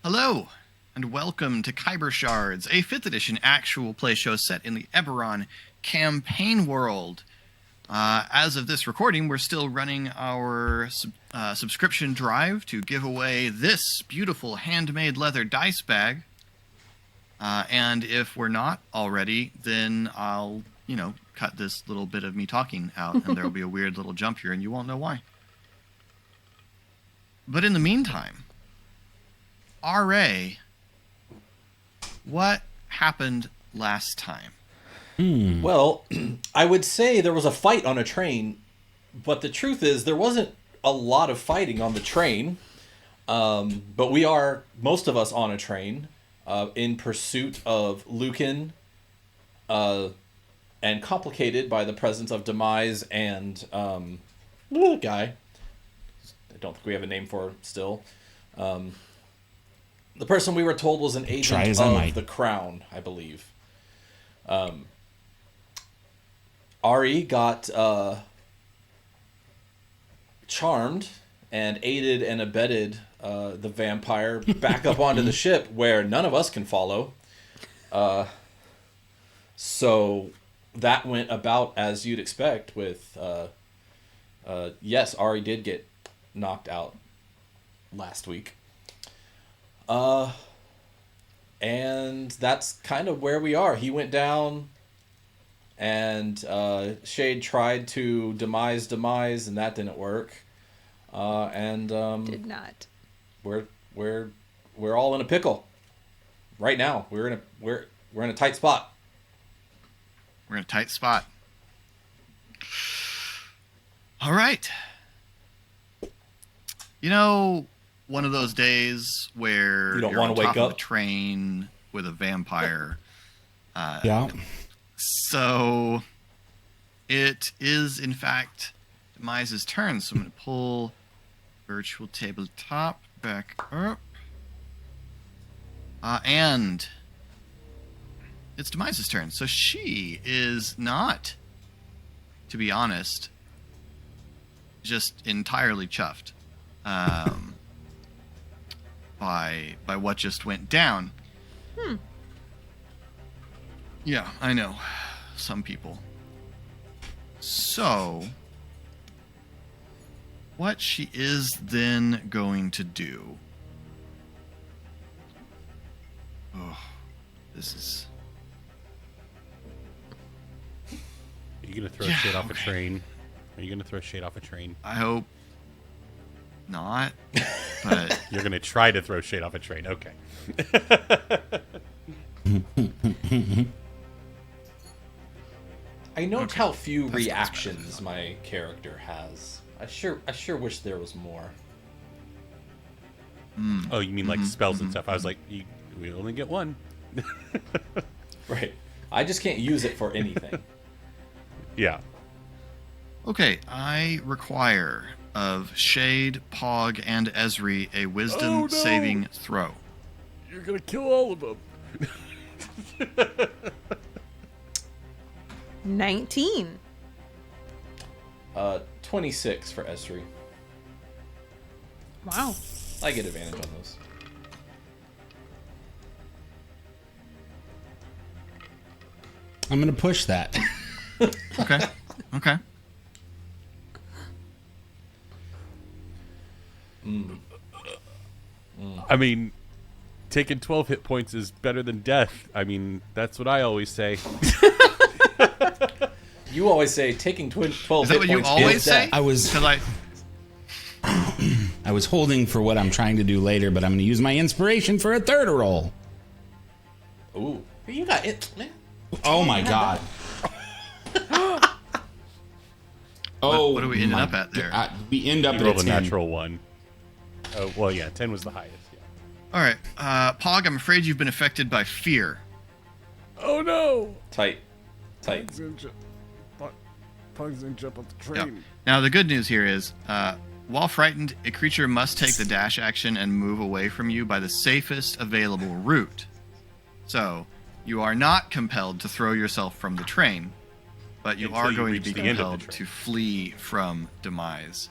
Hello, and welcome to Khyber Shards, a 5th edition actual play show set in the Eberron campaign world. As of this recording, we're still running our subscription drive to give away this beautiful handmade leather dice bag. And if we're not already, then I'll, cut this little bit of me talking out, and there'll be a weird little jump here, and you won't know why. But in the meantime, R.A., what happened last time? Well, I would say there was a fight on a train, but the truth is there wasn't a lot of fighting on the train. But we are, most of us, on a train in pursuit of Lucan, and complicated by the presence of Demise and little guy. I don't think we have a name for still. The person we were told was an agent of the Crown, I believe. Ari got charmed and aided and abetted the vampire back up onto the ship where none of us can follow. So that went about as you'd expect with... yes, Ari did get knocked out last week. And that's kind of where we are. He went down, and Shade tried to demise, and that didn't work. Did not. We're all in a pickle right now. We're in a tight spot. We're in a tight spot. All right. One of those days where you don't you're want on to top wake of up a train with a vampire. Yeah. So it is, in fact, Demise's turn. So I'm going to pull virtual tabletop back up. And it's Demise's turn. So she is not, to be honest, just entirely chuffed. By what just went down. Yeah, I know. Some people. So, what she is then going to do... Oh, this is... Are you going to throw shit off a train? Are you going to throw shit off a train? I hope not, but... You're going to try to throw shade off a train. Okay. I note how few reactions my character has. I sure wish there was more. Oh, you mean like spells and stuff? I was like, we only get one. Right. I just can't use it for anything. Yeah. Okay, I require of Shade, Pog, and Esri a wisdom saving throw. You're going to kill all of them. 19. 26 for Esri. Wow. I get advantage on those. I'm going to push that. Okay. I mean, taking 12 hit points is better than death. I mean, that's what I always say. You always say taking 12 Is that hit what points you always is say? death. I was holding for what I'm trying to do later, but I'm going to use my inspiration for a third roll. Ooh, you got it, man. Oh my god. What are we ending up at there? We end up You at rolled a a 10. natural one. Oh, well, yeah, 10 was the highest. Yeah. All right, Pog, I'm afraid you've been affected by fear. Oh, no! Tight. Pug's gonna jump off the train. Yep. Now, the good news here is, while frightened, a creature must take the dash action and move away from you by the safest available route. So, you are not compelled to throw yourself from the train, but you Until are you going to reach be the end of the compelled train. to flee from Demise.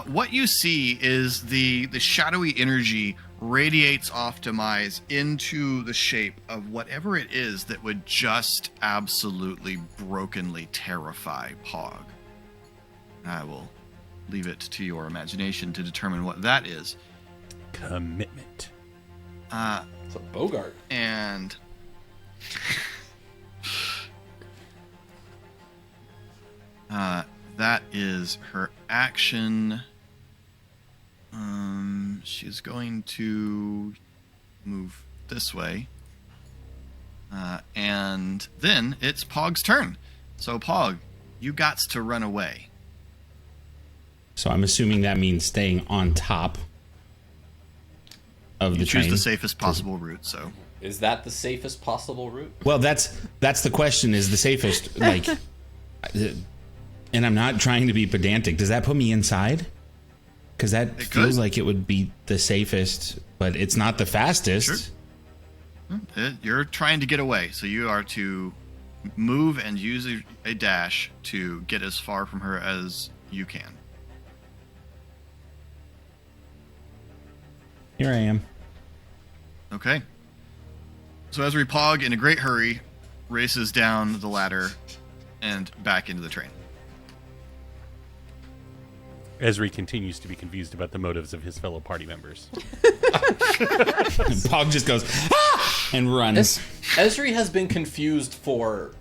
What you see is the shadowy energy radiates off Demise into the shape of whatever it is that would just absolutely brokenly terrify Pog. I will leave it to your imagination to determine what that is. Commitment. It's a Bogart. And that is her action. She's going to move this way. And then it's Pog's turn. So Pog, you gots to run away. So I'm assuming that means staying on top of the train. Choose the safest possible route, so. Is that the safest possible route? Well, that's the question. Is the safest like? And I'm not trying to be pedantic. Does that put me inside? Because that feels like it would be the safest, but it's not the fastest. Sure. You're trying to get away, so you are to move and use a dash to get as far from her as you can. Here I am. Okay. So Esri Pog, in a great hurry, races down the ladder and back into the train. Esri continues to be confused about the motives of his fellow party members. Pog just goes, ah! And runs. Esri has been confused for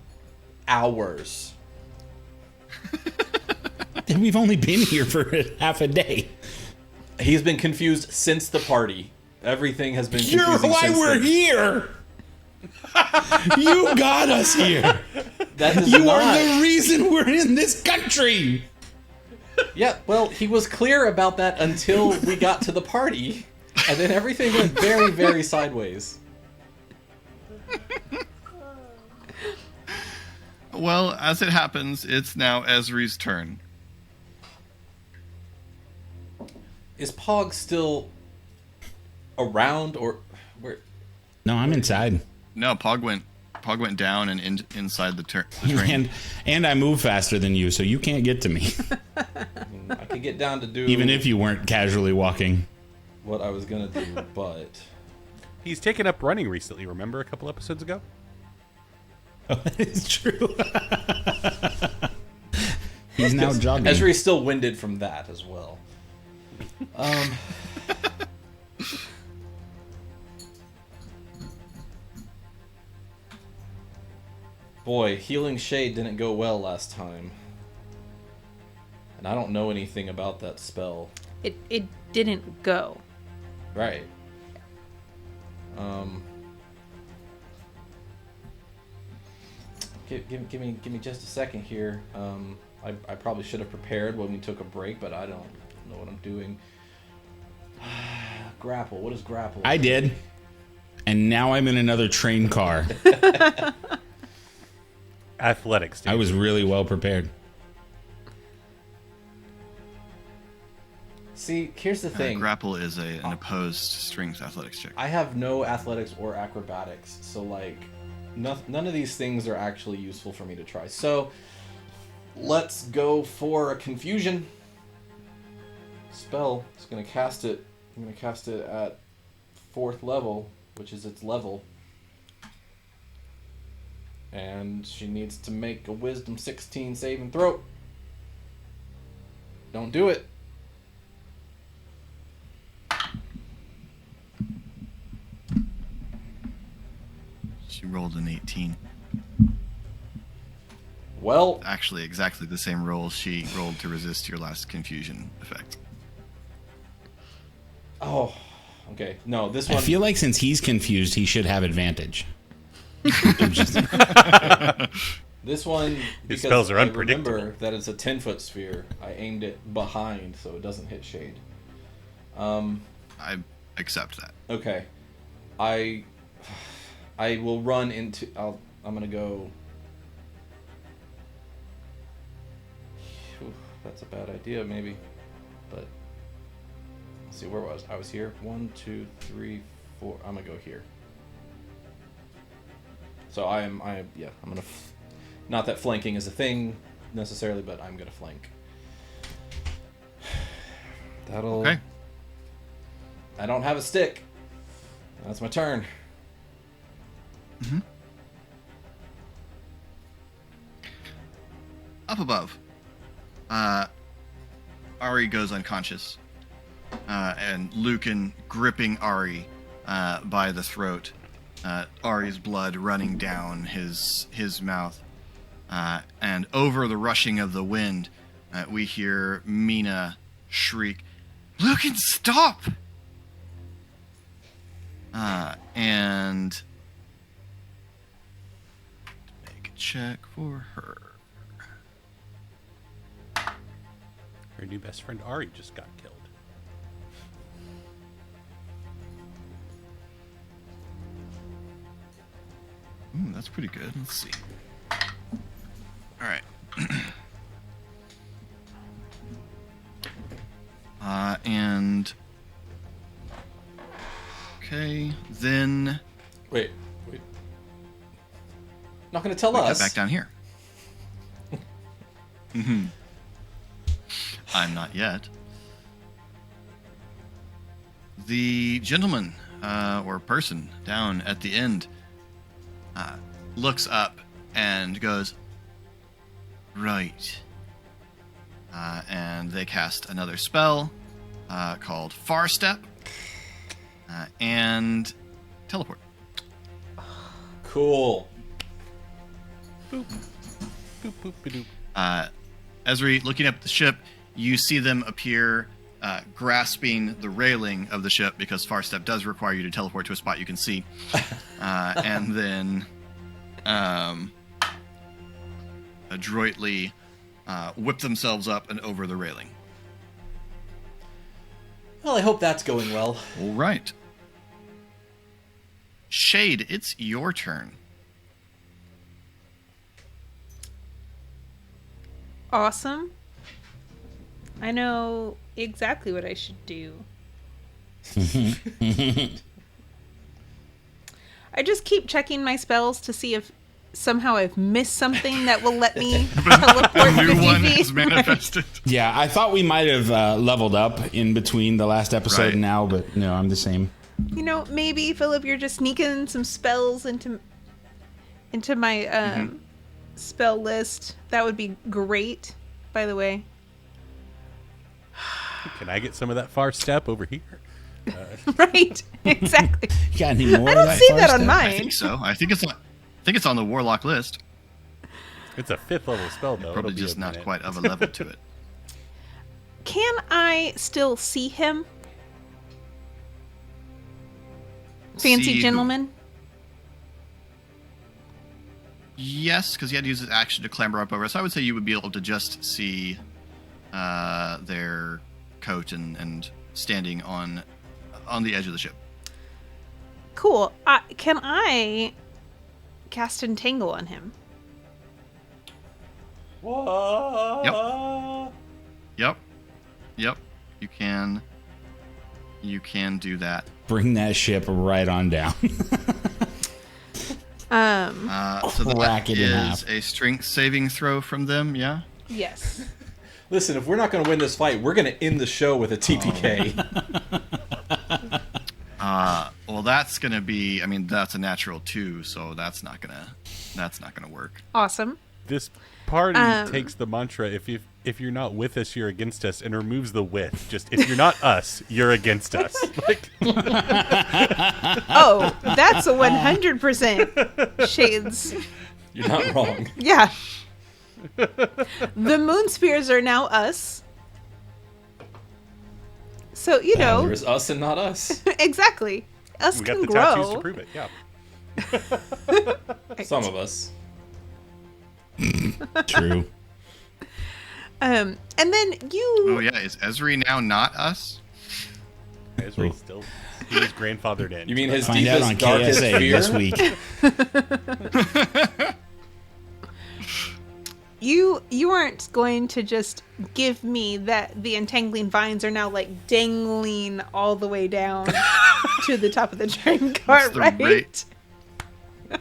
hours. And we've only been here for half a day. He's been confused since the party. Everything has been confusing You're why since we're then. here. You got us here. That is You not... are the reason we're in this country. Yeah, well, he was clear about that until we got to the party, and then everything went very, very sideways. Well, as it happens, it's now Esri's turn. Is Pog still around, or where? No, I'm inside. No, Pog went down and inside the train. And I move faster than you, so you can't get to me. I could get down to do Even if you weren't casually walking. what I was gonna do, but He's taken up running recently, remember a couple episodes ago? Oh, it's true. He's now jogging. Esri's still winded from that as well. Boy, Healing Shade didn't go well last time. And I don't know anything about that spell. It didn't go. Right. Give me just a second here. I probably should have prepared when we took a break, but I don't know what I'm doing. Grapple. What is grapple? I did. And now I'm in another train car. Athletics, dude. I was really well prepared. See, here's the thing. Grapple is an opposed strength athletics check. I have no athletics or acrobatics, so like none of these things are actually useful for me to try. So let's go for a confusion spell. It's gonna cast it. I'm gonna cast it at 4th level, which is its level. And she needs to make a Wisdom 16 saving throw. Don't do it. She rolled an 18. Well, Actually, exactly the same roll she rolled to resist your last confusion effect. oh, okay. No, this I one. feel like since he's confused, he should have advantage. This one, because spells are I unpredictable. remember that it's a 10-foot sphere. I aimed it behind, so it doesn't hit Shade. I accept that. Okay, I will run into. I'm gonna go. Whew, that's a bad idea, maybe. But let's see, where was I? Was here. 1, 2, 3, 4. I'm gonna go here. So I'm gonna. Not that flanking is a thing necessarily, but I'm gonna flank. That'll... Okay. I don't have a stick. That's my turn. Mm-hmm. Up above, Ari goes unconscious, and Lucan gripping Ari by the throat. Ari's blood running down his mouth, and over the rushing of the wind, we hear Mina shriek, "Lucan, stop!" And make a check for her. Her new best friend Ari just got killed. Ooh, that's pretty good. Let's see. All right. And okay, then Wait. Not gonna tell we us. got back down here. Mm-hmm. I'm not yet. The gentleman or person down at the end looks up and goes, "Right." And they cast another spell called Far Step and teleport. Cool. Boop. Boop, boop, ba-doop. Ezri, looking up at the ship, you see them appear grasping the railing of the ship because Far Step does require you to teleport to a spot you can see. And then adroitly whip themselves up and over the railing. Well, I hope that's going well. All right. Shade, it's your turn. Awesome. I know exactly what I should do. I just keep checking my spells to see if somehow I've missed something that will let me teleport A new 50 one feet. is manifested. Yeah, I thought we might have leveled up in between the last episode Right. and now, but no, I'm the same. You know, maybe Philip, you're just sneaking some spells into my spell list. That would be great. By the way, Can I get some of that Far Step over here? right? Exactly. You got any more? I of don't that see far that on stuff? mine. I think so. I think it's on the Warlock list. It's a 5th level spell, though. Probably It'll be just a not minute. quite of a level to it. Can I still see him? See Fancy who? gentleman? Yes, because he had to use his action to clamber up over. So I would say you would be able to just see their coat and standing on the edge of the ship. Cool. Can I cast Entangle on him? What? Yep. You can do that. Bring that ship right on down. So Crack that it in is half. a strength saving throw from them. Yeah. Yes. Listen, if we're not going to win this fight, we're going to end the show with a TPK. Well, that's gonna be. I mean, that's a natural 2, so that's not gonna work. Awesome. This party takes the mantra: if you're not with us, you're against us, and removes the with. Just if you're not us, you're against us. Like, Oh, that's a 100% shades. You're not wrong. Yeah. The moon spheres are now us. So, you know, There's us and not us. exactly. Us we got can the tattoos to grow. prove it. Yeah. Some of us. True. And then you Oh yeah, is Ezri now not us? Ezra still he was grandfathered in. You mean his Find out on deepest, darkest KSA fear? this week. you aren't going to just give me that the entangling vines are now like dangling all the way down to the top of the train cart, the right? rate?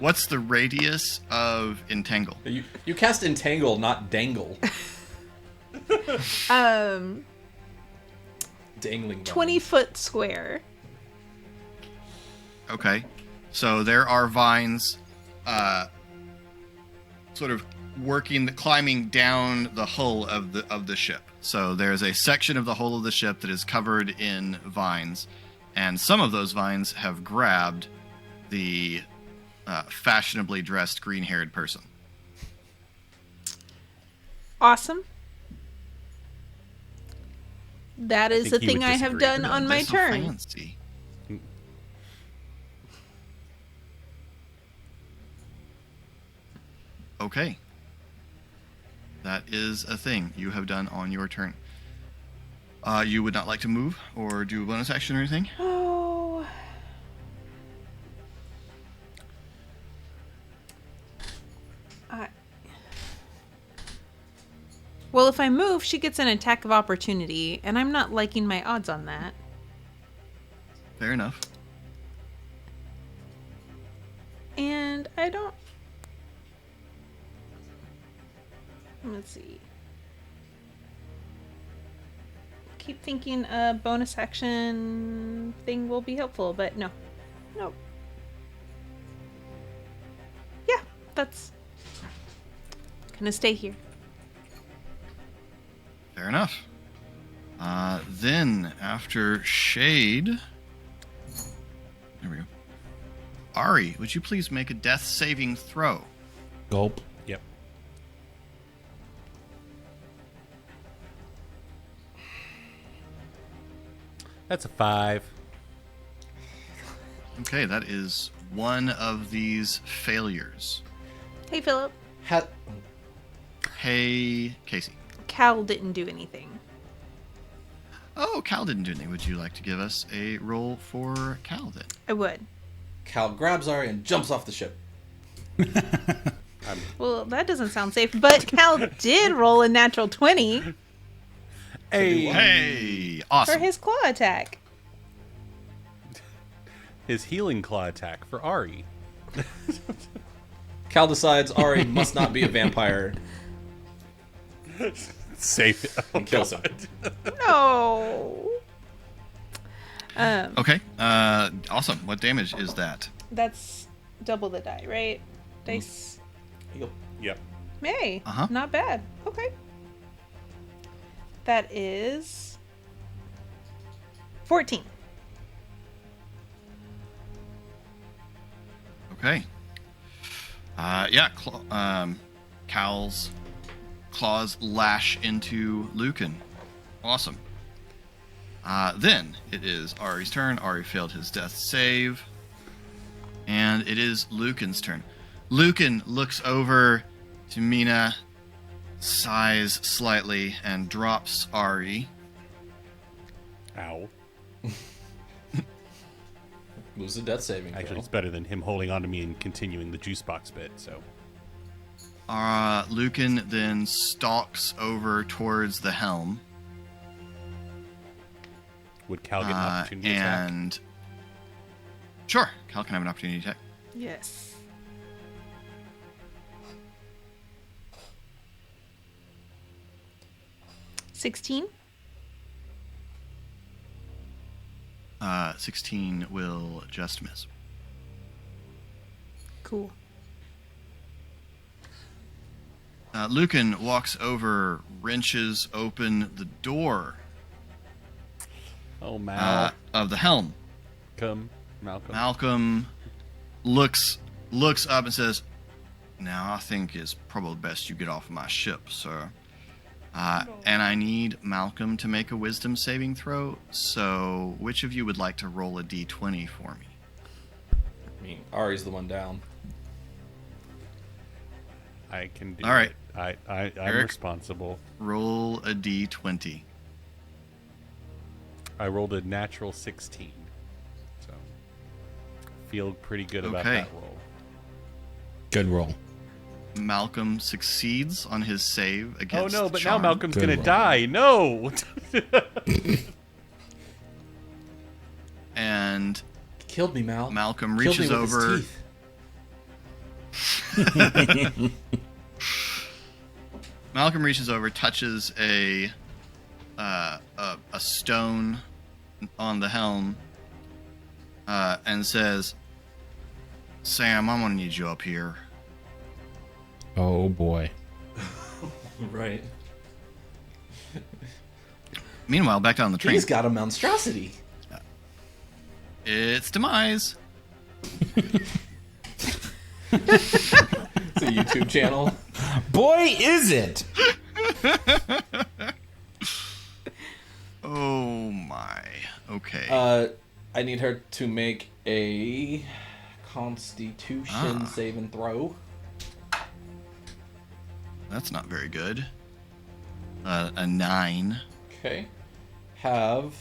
What's the radius of entangle? You cast entangle, not dangle. Dangling vines. 20-foot square. Okay. So there are vines sort of climbing down the hull of the ship. So there's a section of the hull of the ship that is covered in vines, and some of those vines have grabbed the fashionably dressed green-haired person. Awesome. That is a think he thing would I have disagree. done on my That's so turn. fancy. Okay. That is a thing you have done on your turn. You would not like to move or do a bonus action or anything? Oh. Well, if I move, she gets an attack of opportunity, and I'm not liking my odds on that. Fair enough. And I don't... Let's see. Keep thinking a bonus action thing will be helpful, but no. Nope. Yeah, that's... gonna stay here. Fair enough. Then, after Shade... There we go. Ari, would you please make a death saving throw? Gulp. Yep. That's a 5. Okay, that is one of these failures. Hey, Philip. Hey, Casey. Cal didn't do anything. Oh, Cal didn't do anything. Would you like to give us a roll for Cal then? I would. Cal grabs Ari and jumps off the ship. Well, that doesn't sound safe, but Cal did roll a natural 20 Hey, Hey, for awesome. his claw attack. his healing claw attack for Ari. Cal decides Ari must not be a vampire Safe. and kills him. No. Okay, awesome. What damage is that? That's double the die, right? Dice. Yep. Hey, Uh-huh. not bad. Okay. That is 14. Okay. Yeah, Cal's claws lash into Lucan. Awesome. Then it is Ari's turn. Ari failed his death save. And it is Lucan's turn. Lucan looks over to Mina, sighs slightly, and drops Ari. Ow. Moves the death saving. Actually, throw. it's better than him holding on to me and continuing the juice box bit, so. Lucan then stalks over towards the helm. Would Cal get an opportunity attack? And sure, Cal can have an opportunity attack. Yes. $16. 16 will just miss. Cool. Lucan walks over, wrenches open the door Oh, Mal. of the helm. Malcolm. Malcolm looks up and says, "Now I think it's probably best you get off my ship, sir. And I need Malcolm to make a wisdom saving throw. So which of you would like to roll a d20 for me?" I mean, Ari's the one down. I can do All right. it. I'm Eric? responsible. Roll a d20. I rolled a natural 16. So, feel pretty good about Okay. that roll. Good roll. Malcolm succeeds on his save Oh against no, but charm. now Malcolm's Good gonna roll. die. No! And He killed me, Mal. Malcolm Killed me reaches with his over. teeth. Malcolm reaches over, touches a stone on the helm and says, "Sam, I'm gonna need you up here." Oh boy. Right. Meanwhile, back down the train, He's got a monstrosity. it's Demise. It's a YouTube channel. Boy, is it! Oh my. Okay. I need her to make a Constitution save and throw. That's not very good. A 9. Okay. Have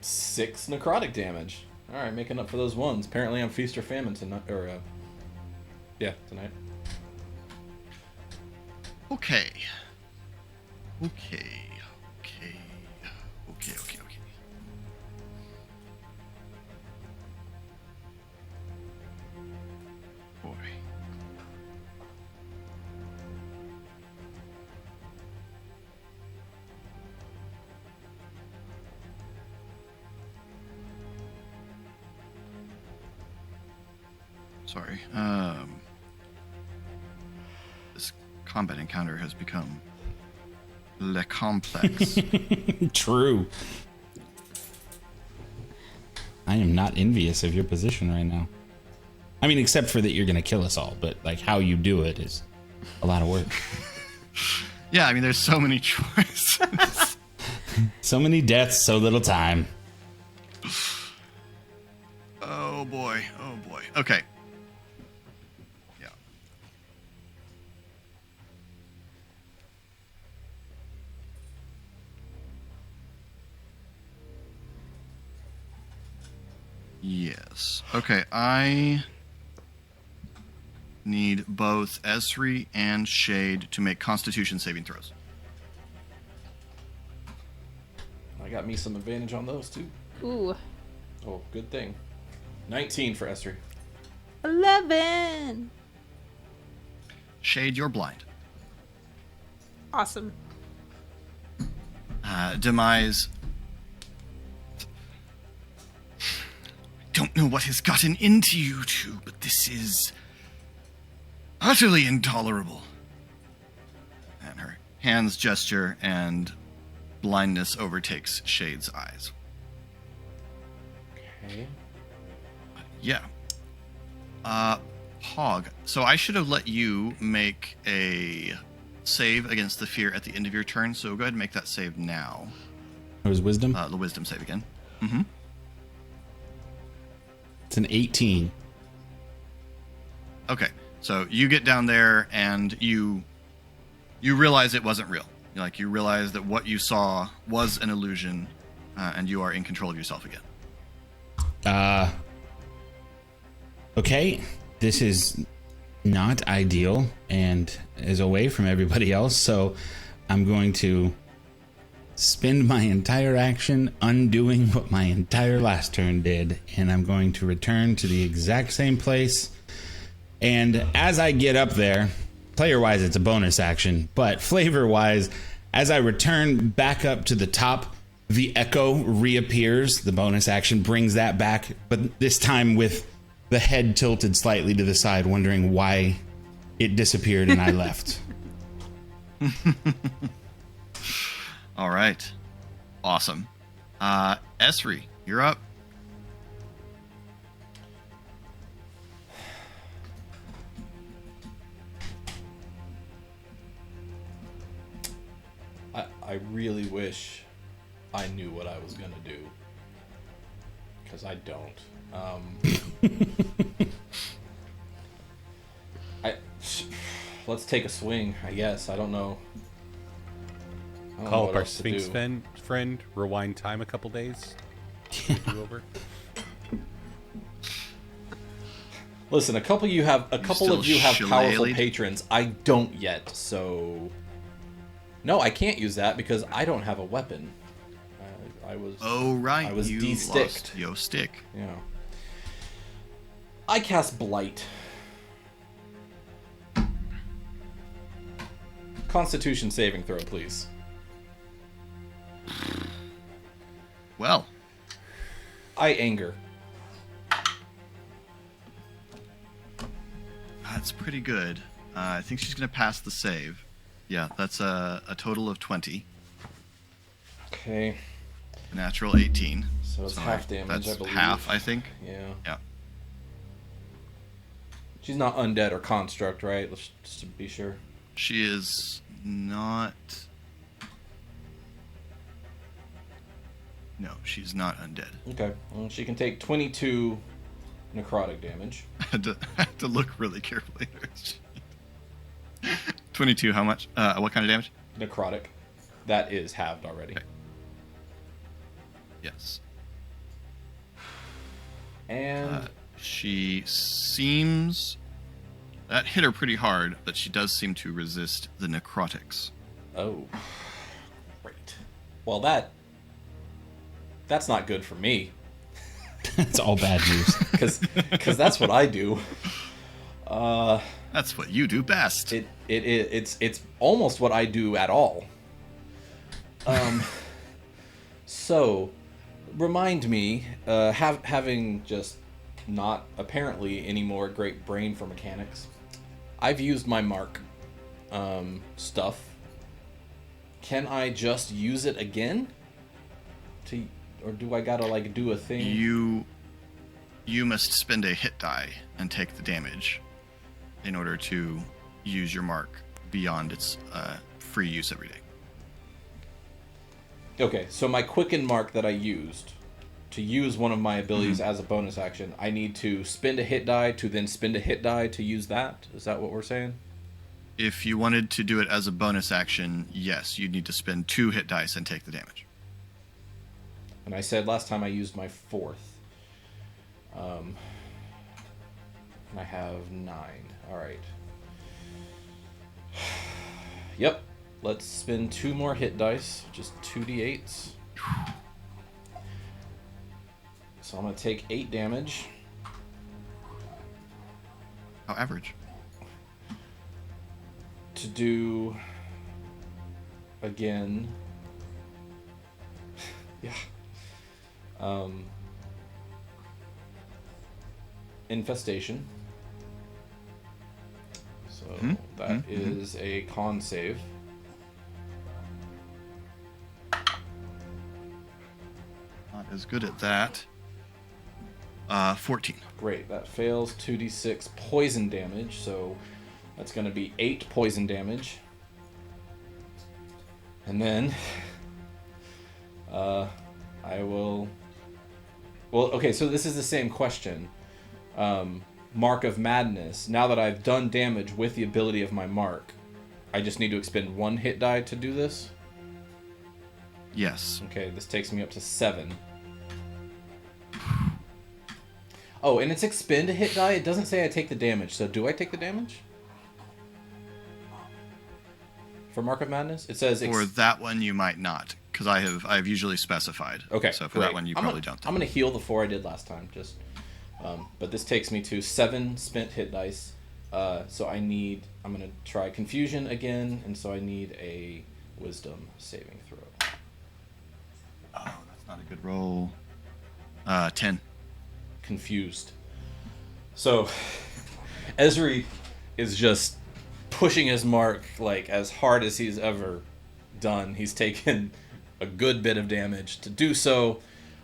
6 necrotic damage. All right, making up for those ones. Apparently, I'm feast or famine tonight. Tonight. Okay. Boy. Sorry. This combat encounter has become le complex. True. I am not envious of your position right now. I mean, except for that you're going to kill us all, but like how you do it is a lot of work. Yeah, I mean, there's so many choices. So many deaths, so little time. Oh boy. Okay. Yeah. Yes. Okay, I need both Esri and Shade to make Constitution saving throws. I got me some advantage on those too. Ooh. Oh, good thing. 19 for Esther. 11. Shade, you're blind. Awesome. Demise. I don't know what has gotten into you two, but this is utterly intolerable. And her hands gesture, and blindness overtakes Shade's eyes. Okay. Yeah. Hog. So I should have let you make a save against the fear at the end of your turn, so go ahead and make that save now. It was wisdom? The wisdom save again. Mm-hmm. It's an 18. Okay, so you get down there and you realize it wasn't real. You realize that what you saw was an illusion, and you are in control of yourself again. Okay, this is not ideal and is away from everybody else, so I'm going to spend my entire action undoing what my entire last turn did, and I'm going to return to the exact same place. And as I get up there, player-wise it's a bonus action, but flavor-wise, as I return back up to the top, the echo reappears. The bonus action brings that back, but this time with the head tilted slightly to the side, wondering why it disappeared and I left. All right. Awesome. Esri, you're up. I really wish I knew what I was going to do. Because I don't. Let's take a swing, I guess. I don't know. Call up our Sphinx friend, rewind time a couple days. Do over. Listen, a couple of you have powerful shillelagh'd? patrons. I don't yet, so no, I can't use that because I don't have a weapon. I was right. I was you de-sticked. lost your stick. Yeah. I cast Blight. Constitution saving throw, please. Well, I anger. that's pretty good. I think she's going to pass the save. Yeah, that's a total of 20. Okay. Natural 18. So it's half damage, That's I believe. half, I think. Yeah. Yeah. She's not undead or construct, right? Let's just to be sure. She is not... No, she's not undead. Okay. Well, she can take 22 necrotic damage. I had to look really carefully. 22, how much? What kind of damage? Necrotic. That is halved already. Okay. Yes. And She seems... That hit her pretty hard, but she does seem to resist the necrotics. oh, great. Well, that's not good for me, It's all bad news. because that's what I do. That's what you do best. It's almost what I do at all. So, remind me, having just not apparently any more great brain for mechanics, I've used my mark stuff. Can I just use it again? Or do I gotta like do a thing? You must spend a hit die and take the damage in order to use your mark beyond its free use every day. Okay, so my quicken mark that I used to use one of my abilities as a bonus action, I need to spend a hit die to then spend a hit die to use that? Is that what we're saying? If you wanted to do it as a bonus action, yes, you'd need to spend 2 hit dice and take the damage. And I said last time I used my 4th. And I have 9. Alright. Yep. Let's spend 2 more hit dice, just 2d8s. So I'm going to take 8 damage. How average? To do... Again... yeah. Infestation. So that is a con save. Not as good at that. 14. Great, that fails. 2d6 poison damage, so that's going to be 8 poison damage. And then I will... Well, okay, so this is the same question. Mark of Madness. Now that I've done damage with the ability of my mark, I just need to expend 1 hit die to do this? Yes. Okay, this takes me up to 7. Oh, and it's expend a hit die. It doesn't say I take the damage. So do I take the damage? For Mark of Madness? It says... For that one, you might not, because I've usually specified. Okay, so for great. that one, you probably don't. I'm going to heal the 4 I did last time. Just, but this takes me to 7 spent hit dice. So I'm going to try Confusion again, and so I need a Wisdom saving throw. Oh, that's not a good roll. 10. Confused. So Ezri is just pushing his mark like as hard as he's ever done. He's taken a good bit of damage to do so.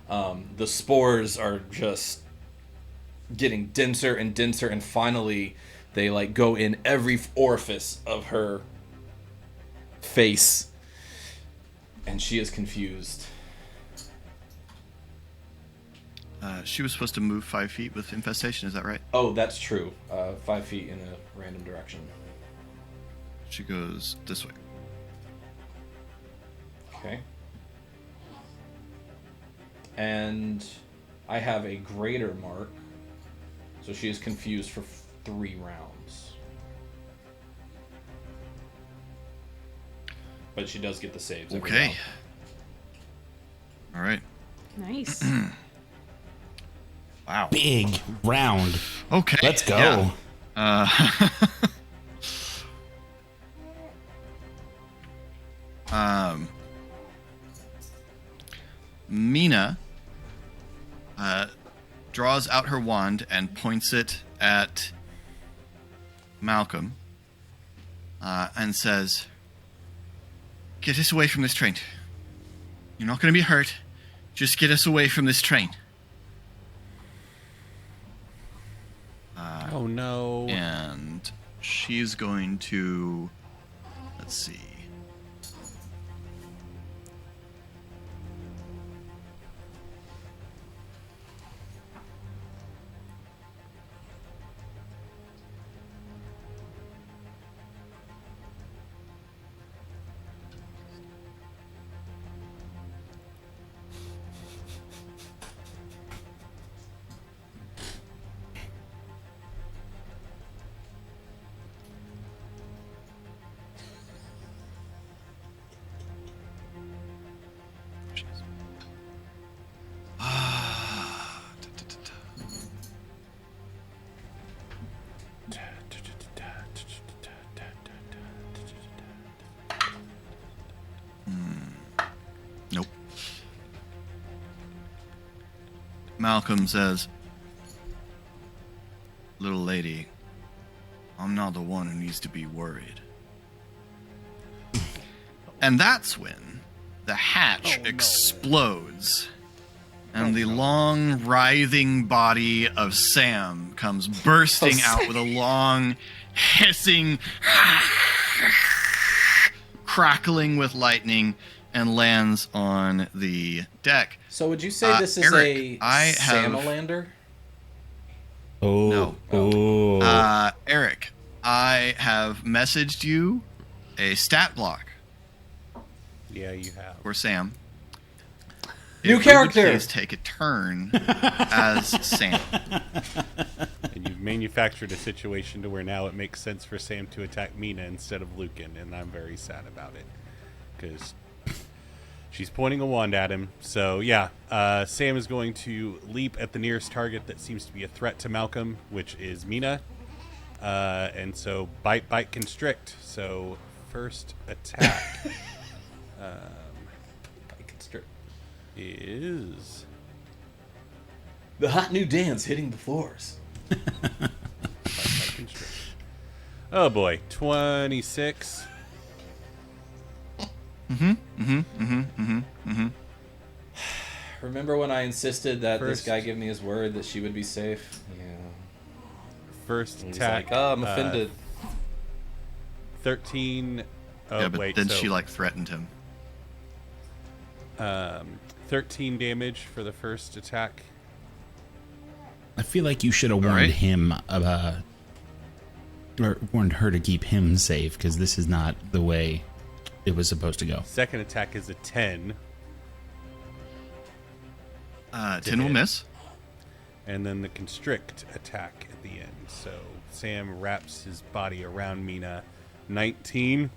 The spores are just getting denser and denser, and finally they like go in every orifice of her face, and she is confused. She was supposed to move 5 feet with infestation, is that right? Oh, that's true. 5 feet in a random direction. She goes this way. Okay. And I have a greater mark, so she is confused for 3 rounds. But she does get the saves. Every Okay. round. All right. Nice. Wow. Big round. Okay. Let's go. Yeah. Mina draws out her wand and points it at Malcolm and says, "Get us away from this train. You're not going to be hurt. Just get us away from this train." Oh no. And she's going to, let's see. Nope. Malcolm says, "Little lady, I'm not the one who needs to be worried." And that's when the hatch explodes. And the long, writhing body of Sam comes bursting out with a long, hissing, crackling with lightning, and lands on the deck. So would you say this is Eric, a Salamander? Oh. No. Oh. Eric, I have messaged you a stat block Yeah, you have. for Sam. New If we would character! please take a turn as Sam. And you've manufactured a situation to where now it makes sense for Sam to attack Mina instead of Lucan, and I'm very sad about it. Because she's pointing a wand at him. So, yeah, Sam is going to leap at the nearest target that seems to be a threat to Malcolm, which is Mina. And so, bite, constrict. So, first attack Constrict. is... The hot new dance hitting the floors. Bite, constrict. Oh, boy. 26. Remember when I insisted that this First. guy give me his word that she would be safe? Yeah. First And he's attack. like, oh, I'm offended. 13. Oh, Yeah, but wait. then so, she threatened him. 13 damage for the first attack. I feel like you should have warned right. him about, or warned her to keep him safe, because this is not the way it was supposed to go. Second attack is a 10. 10 will hit. miss. And then the constrict attack at the end. So Sam wraps his body around Mina. 19.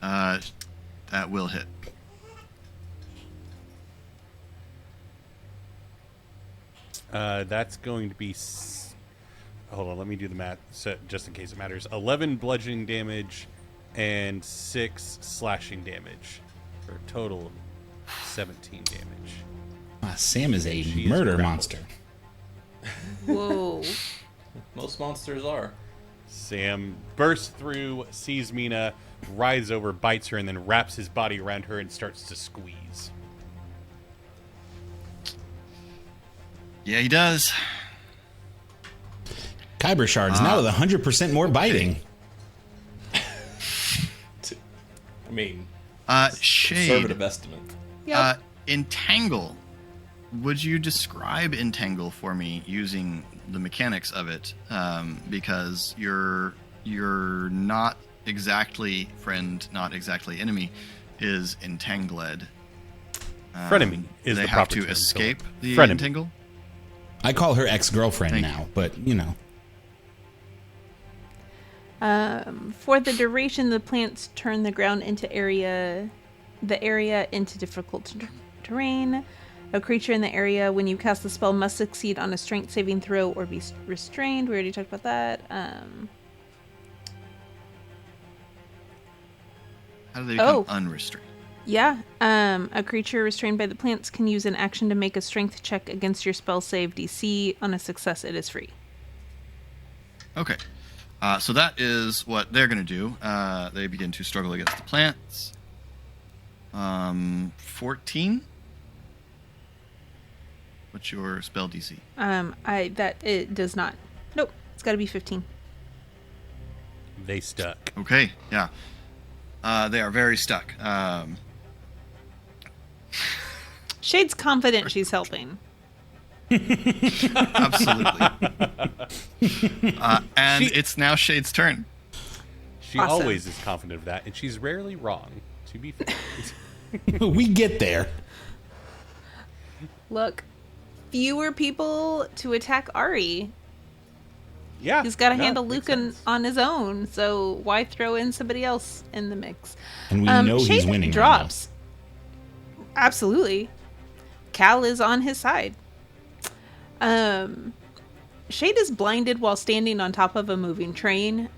That will hit. That's going to be... Hold on, let me do the math so, just in case it matters. 11 bludgeoning damage and 6 slashing damage for a total of 17 damage. Sam is a She is murder grappled. monster. Whoa. Most monsters are. Sam bursts through, sees Mina, rides over, bites her, and then wraps his body around her and starts to squeeze. Yeah, he does. Khyber Shards now with 100% more biting. I mean, Shade. conservative estimate. Yep. Entangle. Would you describe Entangle for me using the mechanics of it? Because you're not exactly friend, not exactly enemy, is entangled. Frenemy is they the have proper to term, escape Philip. the Frenemy. entangle. I call her ex-girlfriend Thank now, but you know. For the duration, the plants turn the ground into area into difficult terrain. A creature in the area, when you cast the spell, must succeed on a strength saving throw or be restrained. We already talked about that. How do they become unrestrained? Yeah. A creature restrained by the plants can use an action to make a strength check against your spell save DC. On a success, it is free. Okay. So that is what they're going to do. They begin to struggle against the plants. 14? What's your spell DC? It does not. Nope. It's got to be 15. They stuck. Okay, yeah. They are very stuck. Shade's confident she's helping. Absolutely. It's now Shade's turn. She Awesome. always is confident of that, and she's rarely wrong, to be fair. We get there. Look, fewer people to attack Ari. Yeah. He's got to no, handle makes Lucan sense. on his own, so why throw in somebody else in the mix? And we know he's Shade winning. drops. Absolutely. Cal is on his side. Shade is blinded while standing on top of a moving train.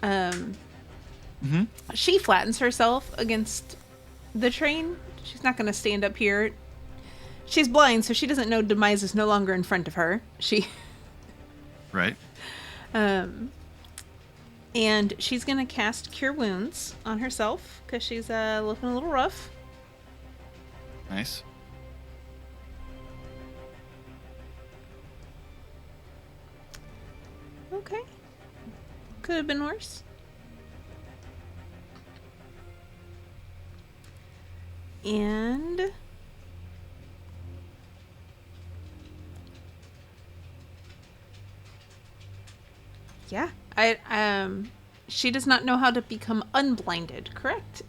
She flattens herself against the train. She's not going to stand up here. She's blind, so she doesn't know Demise is no longer in front of her. Right. And she's going to cast Cure Wounds on herself because she's looking a little rough. Nice. Okay. Could have been worse. And yeah, she does not know how to become unblinded, correct?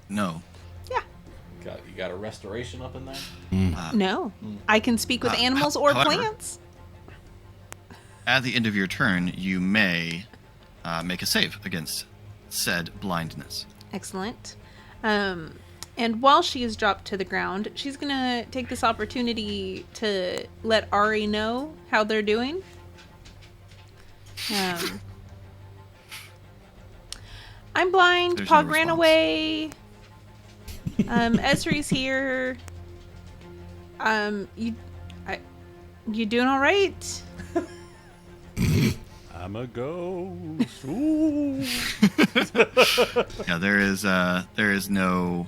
No. Yeah. You got a restoration up in there? No. I can speak with animals or however- plants. At the end of your turn, you may make a save against said blindness. Excellent. And while she is dropped to the ground, she's going to take this opportunity to let Ari know how they're doing. I'm blind. There's Pog no ran response. away. Esri's here. You doing all right? I'm a ghost. Ooh. Yeah, there is no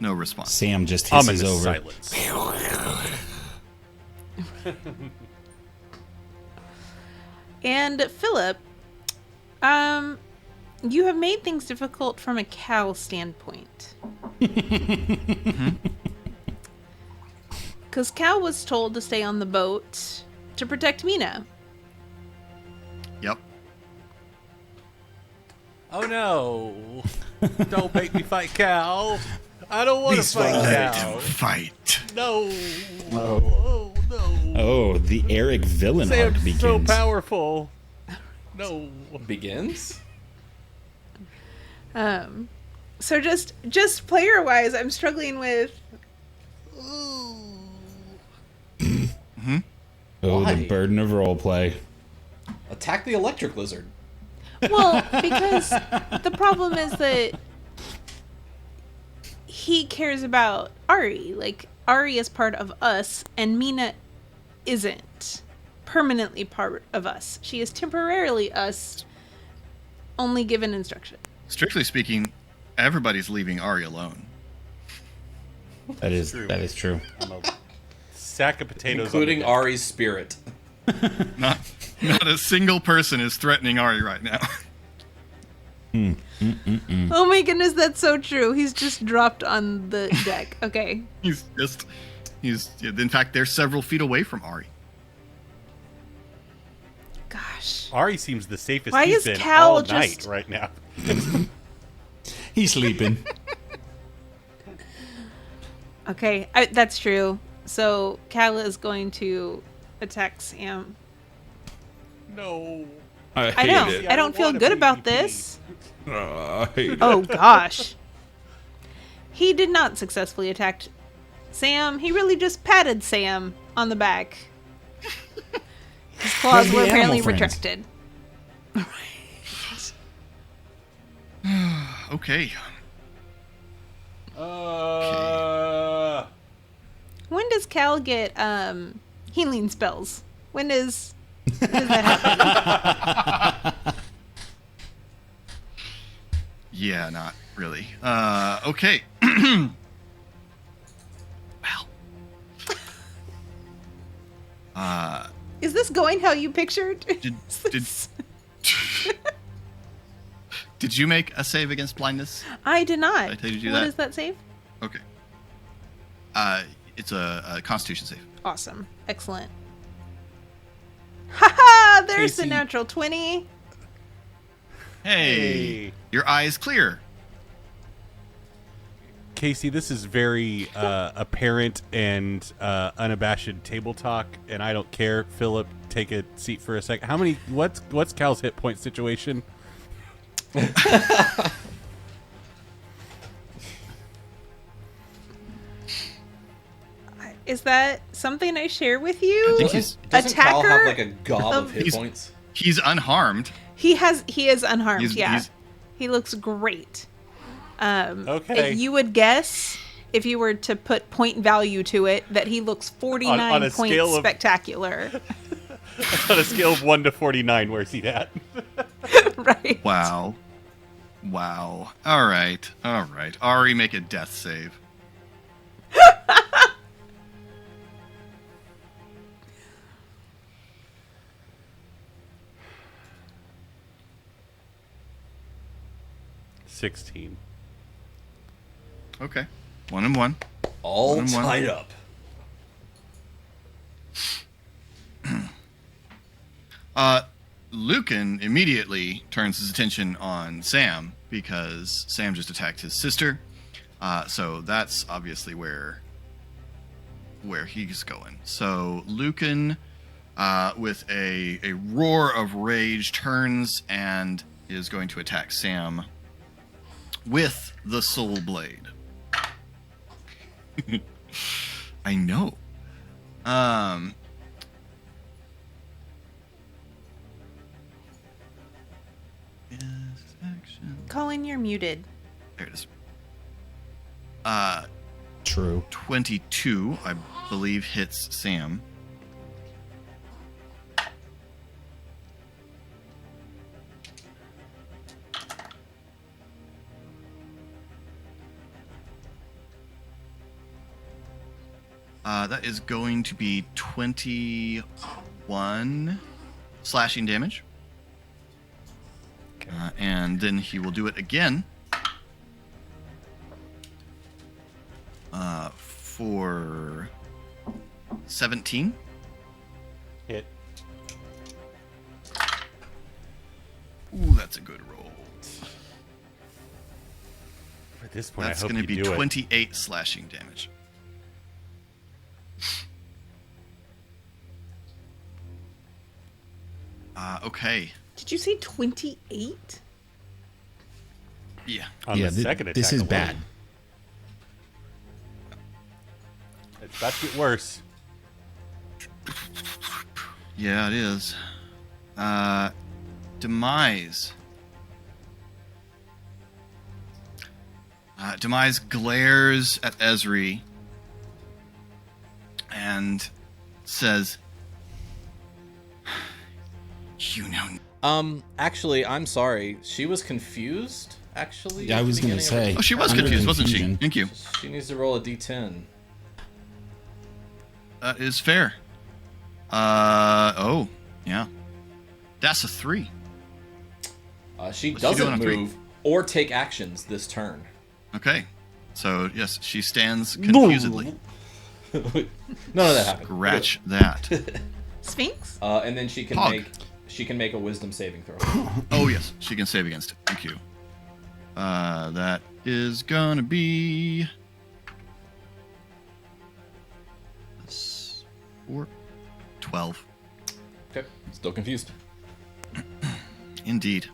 response. Sam just hisses Ominous over. silence. And Philip, you have made things difficult from a cow standpoint. Because Cal was told to stay on the boat to protect Mina. Yep. Oh no! Don't make me fight Cal. I don't want to fight Let Cal. him fight. No. Oh no. Oh, the Eric villain arc Sam's begins. so powerful. No. Begins? So just player wise, I'm struggling with. Oh, Why? the burden of roleplay. Attack the electric lizard. Well, because the problem is that he cares about Ari. Like, Ari is part of us, and Mina isn't permanently part of us. She is temporarily us, only given instruction. Strictly speaking, everybody's leaving Ari alone. That is true. I'm a sack of potatoes. Including on the deck. Ari's spirit. Not a single person is threatening Ari right now. Oh my goodness, that's so true. He's just dropped on the deck. Okay. he's in fact, they're several feet away from Ari. Gosh. Ari seems the safest Why he's is been Cal all just- night right now. He's sleeping. Okay, that's true. So Cal is going to attack Sam. No. I know. it. I don't feel wanna good about PvP. this. I hate it. Oh gosh. He did not successfully attack Sam. He really just patted Sam on the back. His claws the were apparently animal friends. retracted. Okay. When does Cal get healing spells? When does that happen? Yeah, not really. Okay. Well. Is this going how you pictured? Did you make a save against blindness? I did not. Did I tell you to do What that? is that save? Okay. It's a Constitution save. Awesome. Excellent. Haha! There's Casey. the natural 20. Hey, your eyes clear. Casey, this is very apparent and unabashed table talk, and I don't care. Philip, take a seat for a sec. What's Cal's hit point situation? Is that something I share with you? I think he's Doesn't Cal Attacker have like a gob of hit He's- points? he's unharmed. He is unharmed. He's- He looks great. Okay. You would guess if you were to put point value to it that he looks 49 On a points scale of- spectacular. On a scale of 1 to 49, where's he at? Right. Wow. All right. Ari, make a death save. $16. Okay. 1 and 1. All 1 and 1. tied up. Lucan immediately turns his attention on Sam because Sam just attacked his sister. So that's obviously where he's going. So Lucan, with a roar of rage, turns and is going to attack Sam with the Soul Blade. I know. Colin, you're muted. There it is. True. 22, I believe, hits Sam. That is going to be 21 slashing damage. And then he will do it again. For 17. Hit. Ooh, that's a good roll. At this point, That's I hope going to you be do 28 slashing damage. Okay. Did you say 28? Yeah. it. On the second attack this is alone. bad. It's about to get worse. Yeah, it is. Demise. Demise glares at Ezri and says, "You know." Actually, I'm sorry. She was confused, actually. Yeah, I at the was going to beginning of say. Oh, she was under confused, wasn't she? confusion. Thank you. She needs to roll a d10. That is fair. Oh, yeah. That's a 3. She What's she doesn't doing on 3? move or take actions this turn. Okay. So, yes, she stands confusedly. None of that happened. Scratch that. Sphinx? And then she can Pog. make a wisdom saving throw. Oh, yes, she can save against it. Thank you. That is gonna be 4, 12. Okay, still confused. Indeed.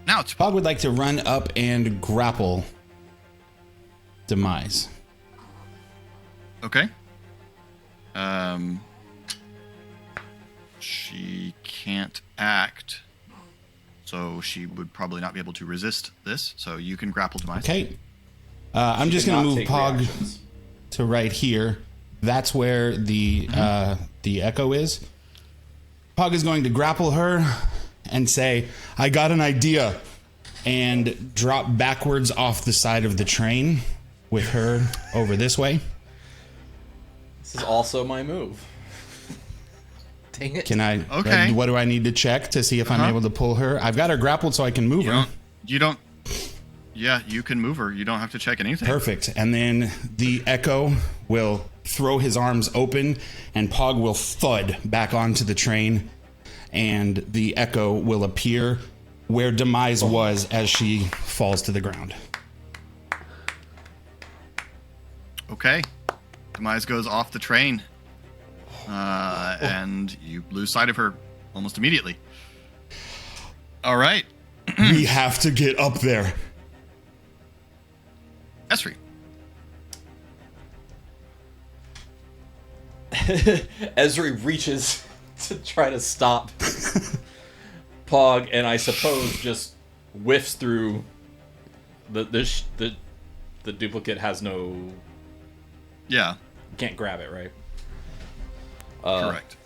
Now it's Pog would like to run up and grapple Demise. okay. She can't act, so she would probably not be able to resist this. So you can grapple Demise. Okay. I'm just going to move take Pog reactions. to right here. That's where the echo is. Pog is going to grapple her and say, I got an idea, and drop backwards off the side of the train with her over this way. This is also my move. Dang it. Can I? Okay. What do I need to check to see if I'm able to pull her? I've got her grappled so I can move her. You don't. Yeah, you can move her. You don't have to check anything. Perfect. And then the echo will throw his arms open, and Pog will thud back onto the train, and the echo will appear where Demise was as she falls to the ground. Okay. Demise goes off the train. And you lose sight of her almost immediately. All right. We have to get up there. Esri. Esri reaches to try to stop Pog, and I suppose just whiffs through the duplicate has no. Yeah. Can't grab it, right? Correct.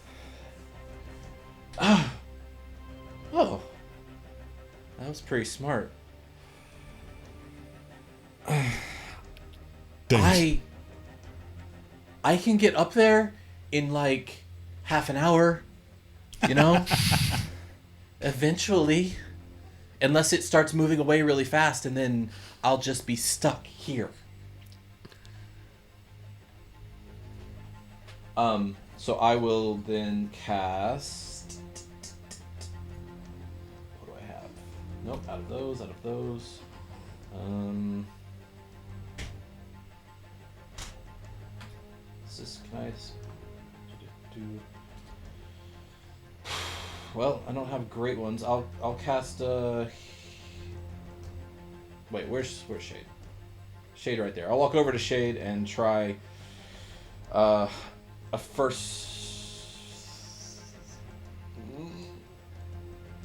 Oh, that was pretty smart. Thanks. I can get up there in like half an hour, you know? Eventually. Unless it starts moving away really fast, and then I'll just be stuck here. So I will then cast... What do I have? Nope, out of those. Is this, can I... Well, I don't have great ones. I'll cast, Wait, where's Shade? Shade right there. I'll walk over to Shade and try, a first...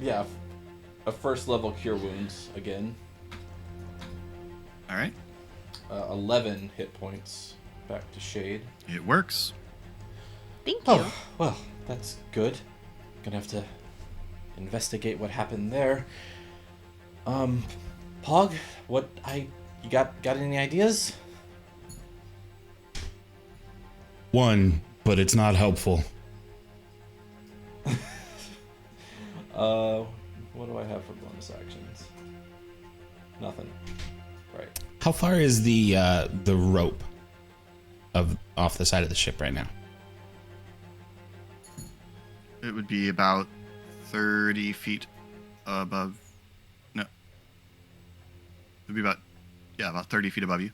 Yeah, a first level Cure Wounds again. All right. 11 hit points back to Shade. It works. Thank you. Oh, well, that's good. Gonna have to investigate what happened there. Pog, you got any ideas? One, but it's not helpful. What do I have for bonus actions? Nothing. Right. How far is the rope off the side of the ship right now? It would be about 30 feet above. No. It would be about 30 feet above you.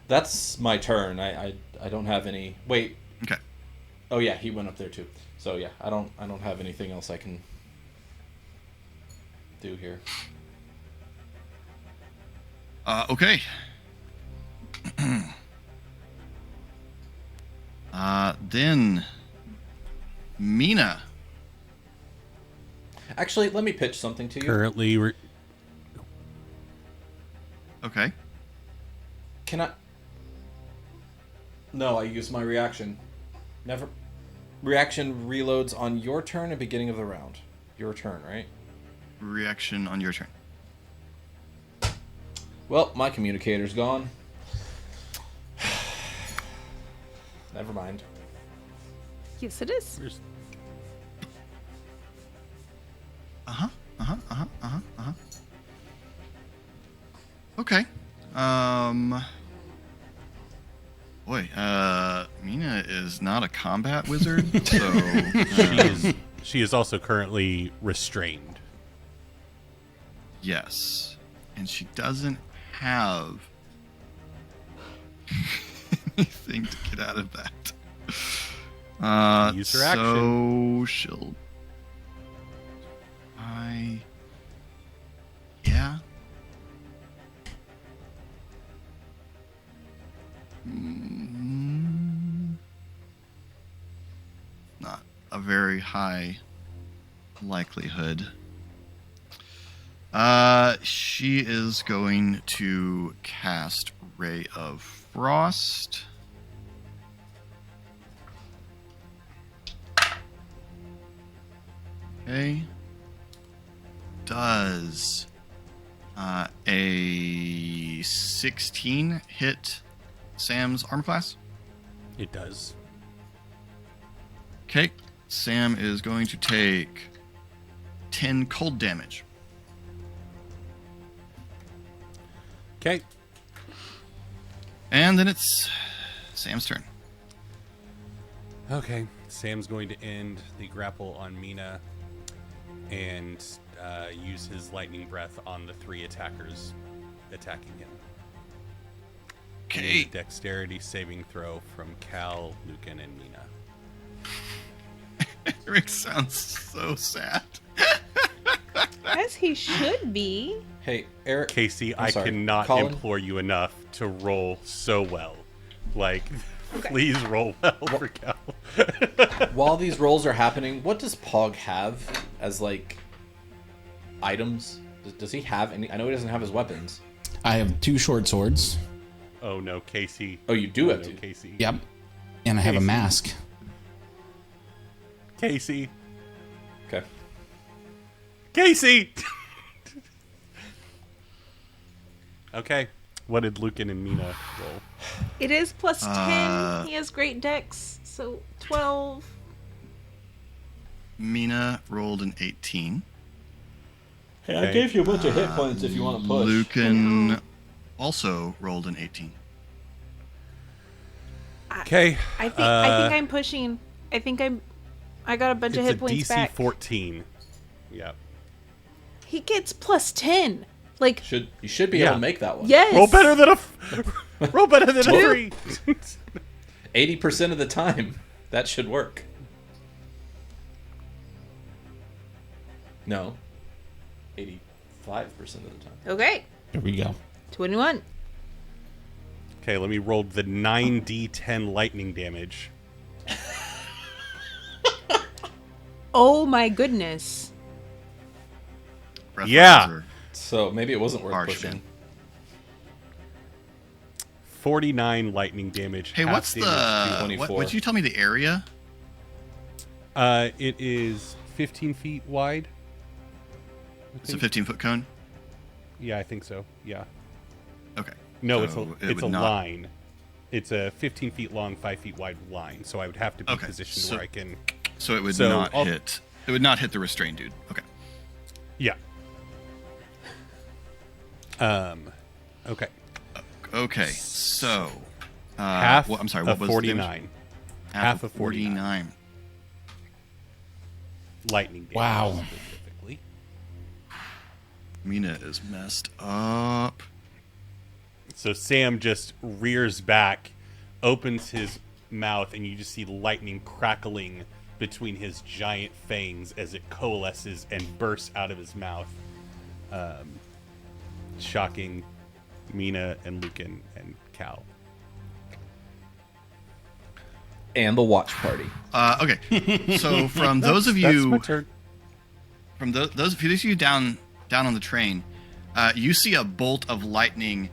That's my turn. I don't have any. Wait. Okay. Oh yeah, he went up there too. So yeah, I don't have anything else I can do here. Okay. Then Mina. Actually, let me pitch something to you. Currently, Okay. Can I? No, I use my reaction. Never. Reaction reloads on your turn at beginning of the round. Your turn, right? Reaction on your turn. Well, my communicator's gone. Never mind. Yes, it is. Okay. Boy, Mina is not a combat wizard, so she is also currently restrained. yes, and she doesn't have anything to get out of that. Use her action. So she'll. Yeah. Not a very high likelihood. She is going to cast Ray of Frost. Okay. Does a 16 hit Sam's armor class? It does. Okay. Sam is going to take 10 cold damage. Okay. And then it's Sam's turn. Okay. Sam's going to end the grapple on Mina and use his lightning breath on the 3 attackers attacking him. Okay. Dexterity saving throw from Cal, Lucan, and Mina. Eric sounds so sad. As he should be. Hey, Eric. Casey, I'm I sorry, cannot Colin? implore you enough to roll so well. Like, Okay. please roll well for Cal. While these rolls are happening, what does Pog have as, like, items? Does he have any? I know he doesn't have his weapons. I have 2 short swords. Oh no, Casey. Oh, you do have no, to. Casey. Yep. And I have a Casey. mask. Casey. Okay. Casey! Okay. What did Lucan and Mina roll? It is plus 10. He has great dex, so 12. Mina rolled an 18. Hey, Okay. I gave you a bunch of hit points if you want to push. Lucan also rolled an 18. Okay. I think I'm pushing. I got a bunch of It's hit a points DC back. 14. Yep. He gets plus 10. Like, You should be able to make that one. yes. Roll better than roll better than a 3. 80% of the time, that should work. No. 85% of the time. Okay. There we go. 21. Okay, let me roll the 9d10 lightning damage. Oh my goodness. Breath Yeah. weapons So maybe it wasn't are worth harsh, pushing. man. 49 lightning damage. Hey, half what's damage the... 24. Would you tell me the area? It is 15 feet wide. It's a 15-foot cone? Yeah, I think so. Yeah. Okay. No, So it it's a would not- line. It's a 15 feet long, 5 feet wide line. So I would have to be Okay, positioned so- where I can. So it would So not I'll- hit... It would not hit the restrained dude. Okay. Yeah. Okay. Okay, so... Half. I'm sorry, of what was the damage? 49. Half of 49. Lightning damage. Wow. Specifically. Mina is messed up. So Sam just rears back, opens his mouth, and you just see lightning crackling between his giant fangs as it coalesces and bursts out of his mouth, shocking Mina and Lucan and Cal. And the watch party. Okay, so from those of That's you... my turn. From those of you down on the train, you see a bolt of lightning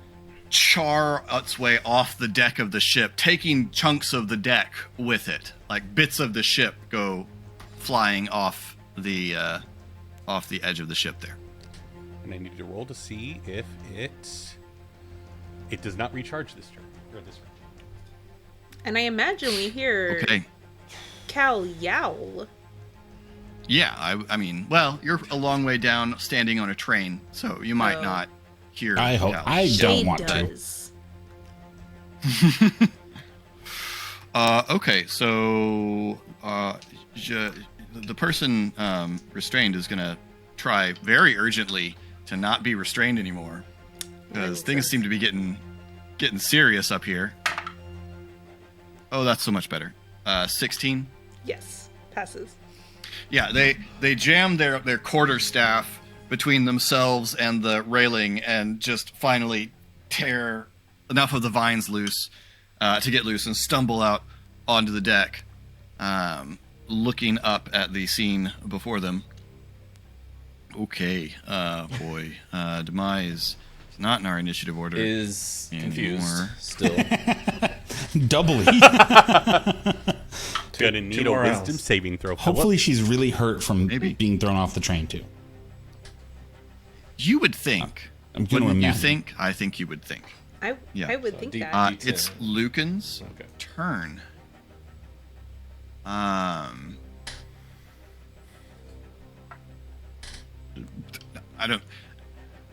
char its way off the deck of the ship, taking chunks of the deck with it. Like bits of the ship go flying off the edge of the ship there. And I need to roll to see if it does not recharge this turn or this turn. And I imagine we hear Okay. Cal yowl. Yeah, I mean, well, you're a long way down, standing on a train, so you might Oh. not hear. I hope. Cal. I don't Jade want to. does. Okay, so the person restrained is gonna try very urgently to not be restrained anymore, because things seem to be getting serious up here. Oh, that's so much better. 16. Yes, passes. Yeah, they jam their quarterstaff between themselves and the railing and just finally tear enough of the vines loose to get loose and stumble out onto the deck, looking up at the scene before them. Okay, boy. Demise is not in our initiative order. Is anymore. confused still. Doubly. Gonna need a wisdom saving throw. Hopefully she's really hurt from Maybe. being thrown off the train, too. You would think. I'm going to Wouldn't you imagine. think? I think you would think. I would think deep- that. deep- It's Lucan's Okay. turn.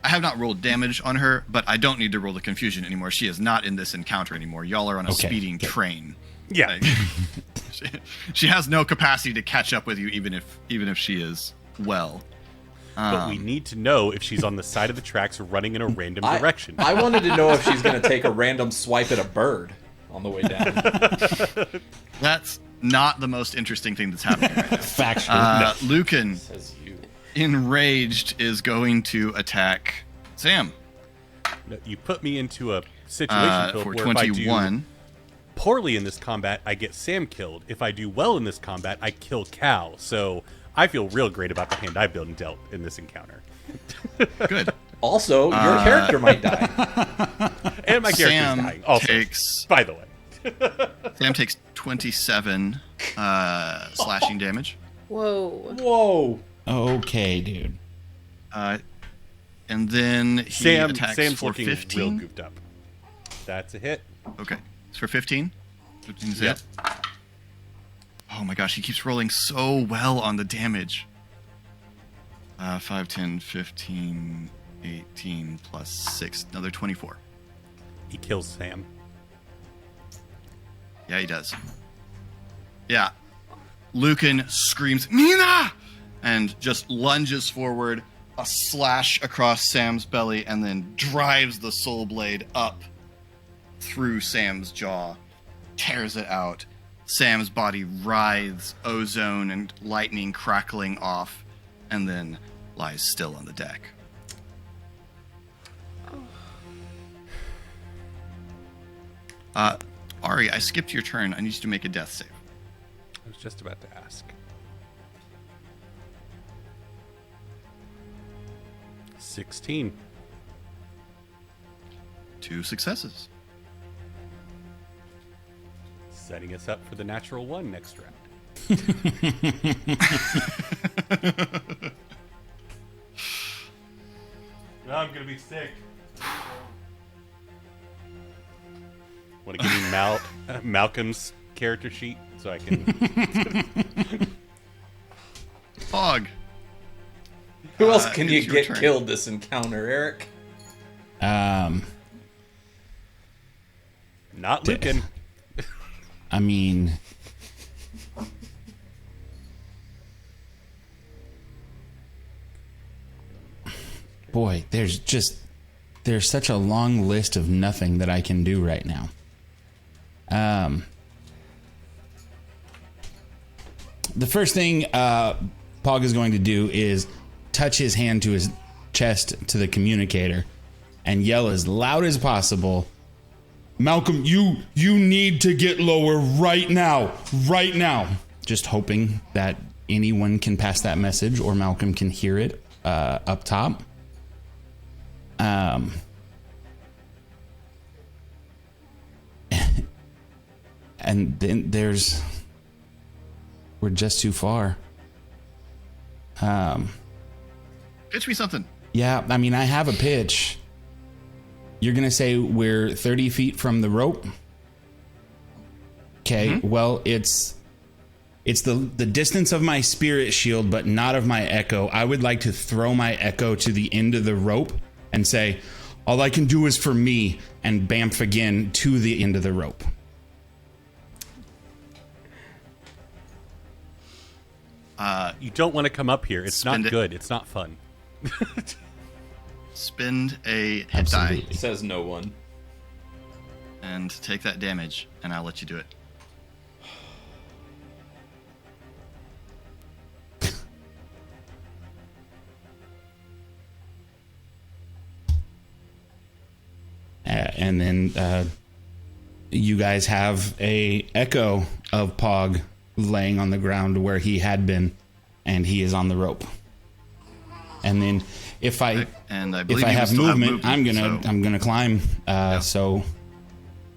I have not rolled damage on her, but I don't need to roll the confusion anymore. She is not in this encounter anymore. Y'all are on a Okay, speeding good. train. Yeah. Like, she has no capacity to catch up with you, even if she is well. But we need to know if she's on the side of the tracks running in a random direction. I wanted to know if she's going to take a random swipe at a bird on the way down. That's not the most interesting thing that's happening right now. Factually. Lucan, Says you. enraged, is going to attack Sam You put me into a situation Phil, for where if I do 21. poorly in this combat, I get Sam killed. If I do well in this combat, I kill Cal. So I feel real great about the hand I've been dealt in this encounter. Good. Also, your character might die. And my character's Sam dying. Also, takes by the way. Sam takes 27 slashing damage, Whoa. Whoa. Okay, dude. and then he attacks Sam's for looking real 15. goofed up. That's a hit. Okay, it's for 15. 15's Yep. hit. Oh my gosh, he keeps rolling so well on the damage. 5, 10, 15, 18 plus 6, another 24. He kills Sam. Yeah, he does. Yeah. Lucan screams, Nina! And just lunges forward, a slash across Sam's belly, and then drives the soul blade up through Sam's jaw, tears it out. Sam's body writhes, ozone and lightning crackling off, and then lies still on the deck. Ari, I skipped your turn. I need you to make a death save. I was just about to ask. 16. 2 successes. Setting us up for the natural one next round. I'm gonna be sick. Want to give me Malcolm's character sheet so I can? Fog. Who else can you it's your get turn. killed this encounter, Eric? Not Lucan. I mean, boy, there's such a long list of nothing that I can do right now. The first thing Pog is going to do is touch his hand to his chest to the communicator and yell as loud as possible, Malcolm, you need to get lower right now. Just hoping that anyone can pass that message or Malcolm can hear it up top. And then we're just too far. Pitch me something. Yeah, I mean, I have a pitch. You're going to say we're 30 feet from the rope? Okay, well, it's the distance of my spirit shield, but not of my echo. I would like to throw my echo to the end of the rope and say, all I can do is for me, and bamf again to the end of the rope. You don't want to come up here. It's not Spend it. good. It's not fun. Spend a hit Absolutely. die Says no one. and take that damage, and I'll let you do it. And then you guys have a echo of Pog laying on the ground where he had been, and he is on the rope. And then if I have have movement, I'm gonna climb. So.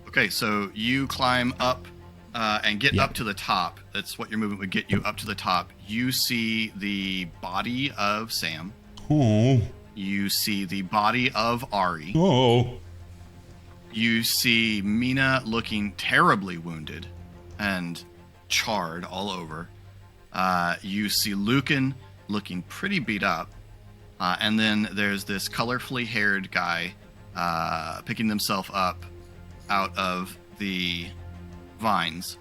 Okay, so you climb up and get up to the top. That's what your movement would get you up to the top. You see the body of Sam. Oh. You see the body of Ari. Oh. You see Mina looking terribly wounded and charred all over. You see Lucan looking pretty beat up. And then there's this colorfully haired guy picking himself up out of the vines.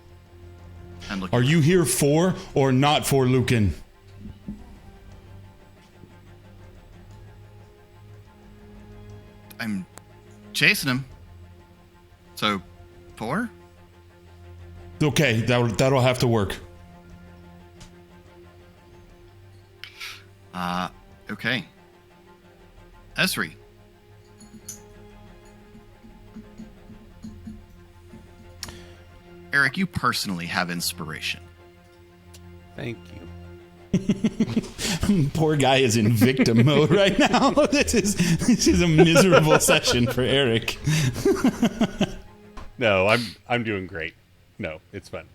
And looking. Are you here for or not for Lucan? I'm chasing him. So, 4? Okay, that'll have to work. Okay. Esri. Eric, you personally have inspiration. Thank you. Poor guy is in victim mode right now. This is a miserable session for Eric. No, I'm doing great. No, it's fun.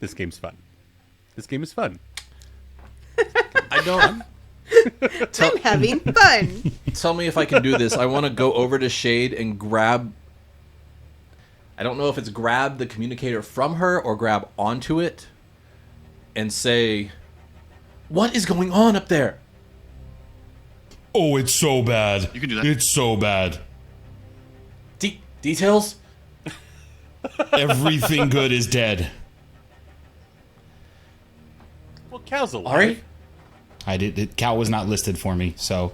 This game's fun. This game is fun. I don't. I'm having fun. Tell me if I can do this. I want to go over to Shade and grab. I don't know if it's grab the communicator from her or grab onto it and say, "What is going on up there?" Oh, it's so bad. You can do that. It's so bad. Details? Everything good is dead. Well, Cal's alive. Ari? Cal was not listed for me, so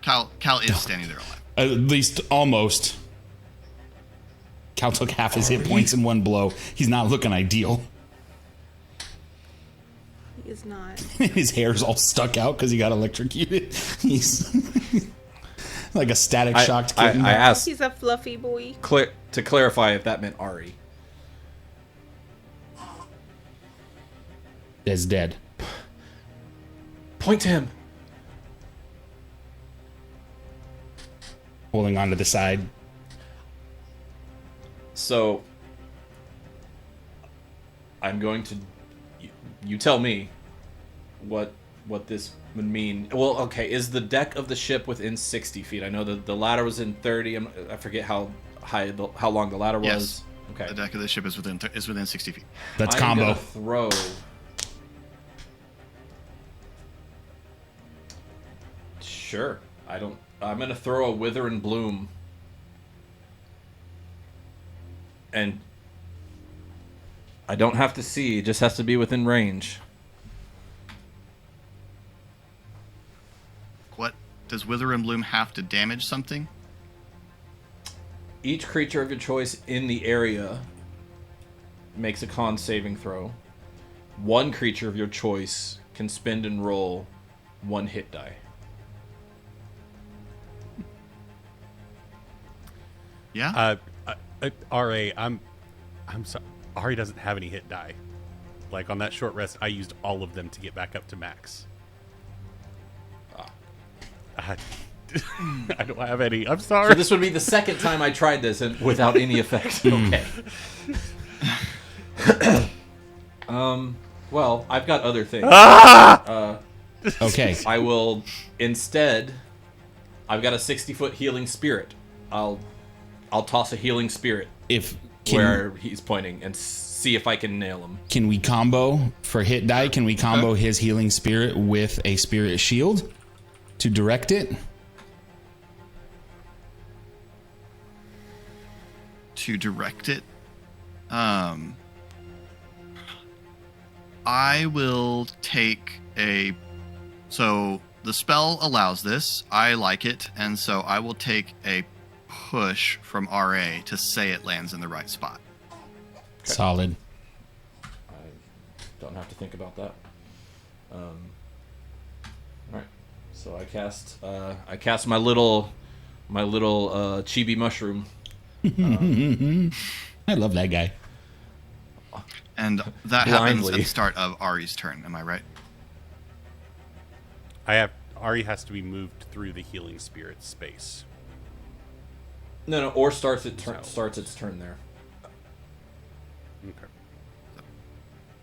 Cal is standing there alive. at least almost. Cal took half his hit points in one blow. He's not looking ideal. He is not. His hair's all stuck out because he got electrocuted. He's like a static shocked kitten. I asked He's a fluffy boy. to clarify if that meant Ari. Is dead. Point to him. Holding onto the side. So, I'm going to. You tell me what this would mean. Well, okay, is the deck of the ship within 60 feet? I know the ladder was in 30. I forget how long the ladder was. Yes. Okay. The deck of the ship is within 60 feet. That's I'm combo. gonna throw. Sure. I'm gonna throw a Wither and Bloom. And I don't have to see, it just has to be within range. What? Does Wither and Bloom have to damage something? Each creature of your choice in the area makes a con saving throw. One creature of your choice can spend and roll one hit die. Yeah? RA, I'm sorry. Ari doesn't have any hit die. Like, on that short rest, I used all of them to get back up to max. I don't have any. I'm sorry. So this would be the second time I tried this and without any effect. Okay. Well, I've got other things. Okay. I will instead. I've got a 60-foot healing spirit. I'll toss a healing spirit where he's pointing and see if I can nail him. Can we combo for hit die? Can we combo his healing spirit with a spirit shield to direct it? To direct it? I will take a... So, the spell allows this. I like it, and so I will take a push from RA to say it lands in the right spot. Okay. Solid. I don't have to think about that. All right. So I cast my little chibi mushroom. I love that guy. And that happens at the start of Ari's turn. Am I right? Ari has to be moved through the healing spirit space. No, or starts its turn there. Okay.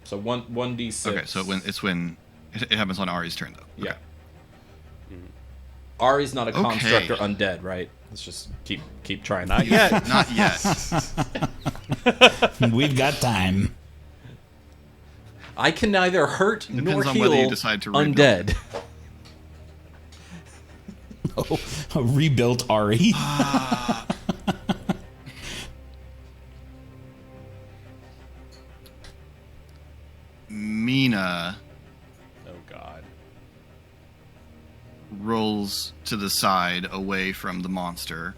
So 1d6. Okay, so it's when it happens on Ari's turn, though. Yeah. Okay. Ari's not a construct or Okay. undead, right? Let's just keep trying. Not yet. Not yet. We've got time. I can neither hurt nor Depends on heal whether you decide to rebuild. undead. Oh, a rebuilt Ari. Mina Oh God. rolls to the side away from the monster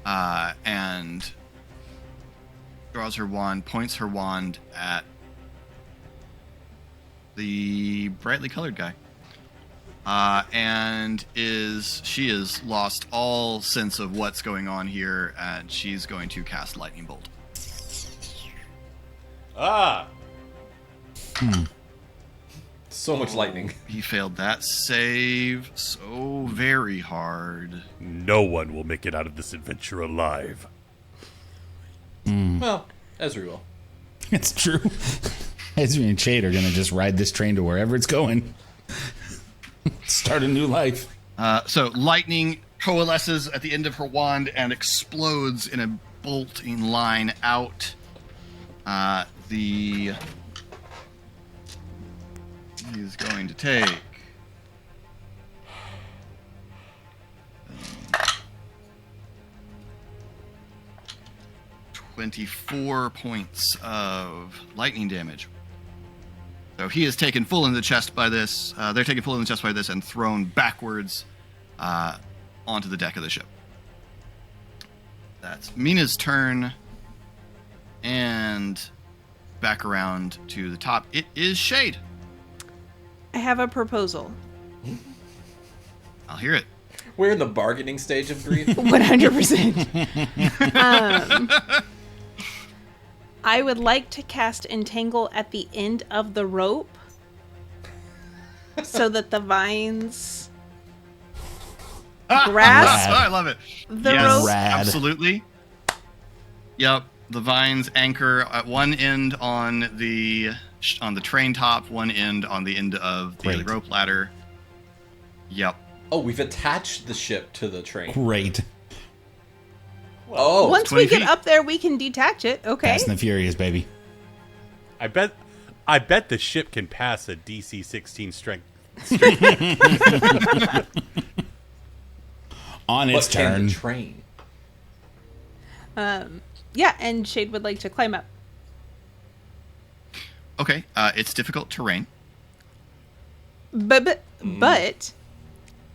and draws her wand, points her wand at the brightly colored guy. And she has lost all sense of what's going on here, and she's going to cast Lightning Bolt. Ah! So much lightning. He failed that save so very hard. No one will make it out of this adventure alive. Well, Ezra will. It's true. Ezra and Chade are going to just ride this train to wherever it's going. Start a new life. So lightning coalesces at the end of her wand and explodes in a bolting line out. He's going to take 24 points of lightning damage. So he is taken full in the chest by this. They're taken full in the chest by this and thrown backwards onto the deck of the ship. That's Mina's turn. And back around to the top. It is Shade. I have a proposal. I'll hear it. We're in the bargaining stage of grief. 100%. I would like to cast Entangle at the end of the rope so that the vines grasp I love it. the yes, rope. Rad. absolutely. Yep, the vines anchor at one end on the train top, one end on the end of the Great. rope ladder. Yep. Oh, we've attached the ship to the train. Great. Oh, Once we 20 get feet. up there, we can detach it. Okay. Fast and the Furious, baby. I bet the ship can pass a DC 16 strength. On its but can turn. the train? Yeah, and Shade would like to climb up. Okay, it's difficult terrain. But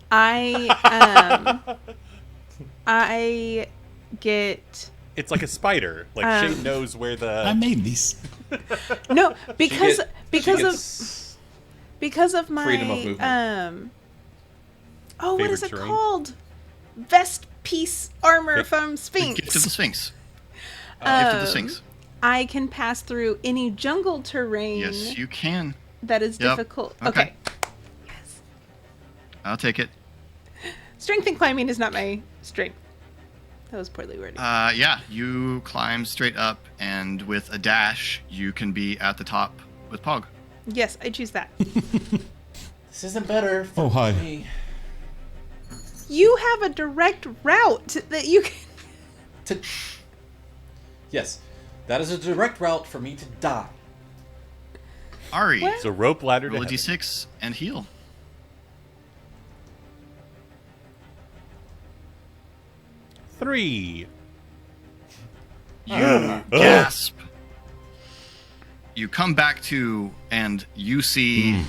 I get It's like a spider. Like Shane knows where I the. made these. no because She gets of my freedom of movement. what Favorite is it terrain? called? Vest piece armor from Gift of Sphinx. the Sphinx. Gift of the Sphinx. I can pass through any jungle terrain Yes, you can. that is Yep. difficult. Okay. Okay. Yes. I'll take it. Strength and climbing is not my strength. That was poorly worded. Yeah, you climb straight up, and with a dash, you can be at the top with Pog. Yes, I choose that. This isn't better for Oh, hi. me. You have a direct route that you can. To... Yes, that is a direct route for me to die. Ari, What? It's a rope ladder to roll a heaven. d6 and heal. Three. You gasp. You come back to, and you see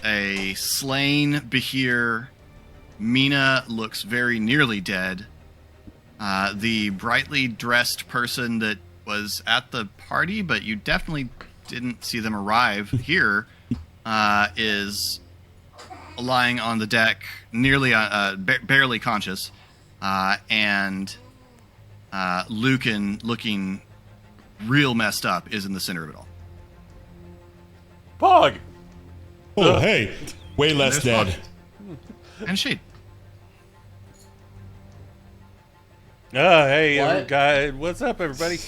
a slain Behir. Mina looks very nearly dead. The brightly dressed person that was at the party, but you definitely didn't see them arrive here, is lying on the deck, nearly barely conscious, and Lucan, looking real messed up, is in the center of it all. Pog! Oh, hey. Way less There's dead. Pog. And Shade. Oh, hey, What? guy. What's up, everybody?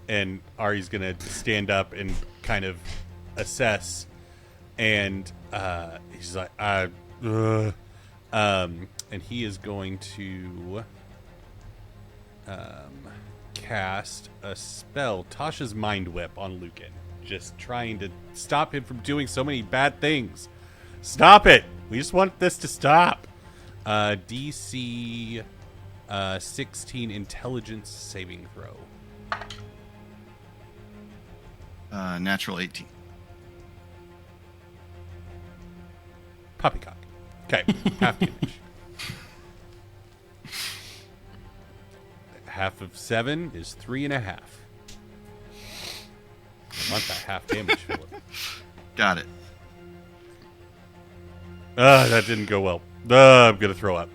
And Ari's gonna stand up and kind of assess, and he's like, and he is going to cast a spell, Tasha's Mind Whip, on Lucan, just trying to stop him from doing so many bad things. Stop it! We just want this to stop. DC 16 Intelligence saving throw. Natural 18. Poppycock. Okay, half damage. Half of 7 is 3.5. I want that half damage, Philip. Got it. That didn't go well. I'm gonna throw up.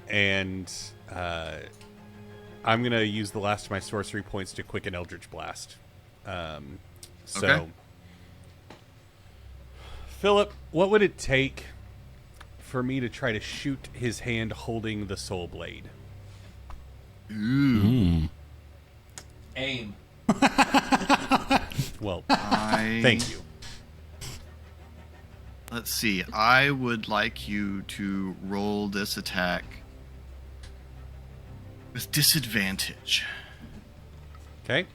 And I'm gonna use the last of my sorcery points to quicken Eldritch Blast. Okay. Philip, what would it take for me to try to shoot his hand holding the soul blade? Ooh. Aim. Well, thank you. Let's see. I would like you to roll this attack with disadvantage. Okay.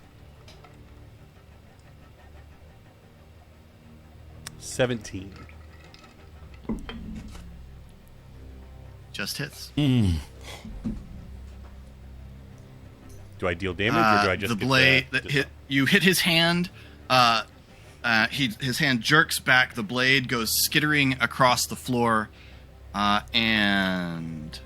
17. Just hits. Do I deal damage, or do I just the get blade the that hit you? Hit his hand. His hand jerks back. The blade goes skittering across the floor, and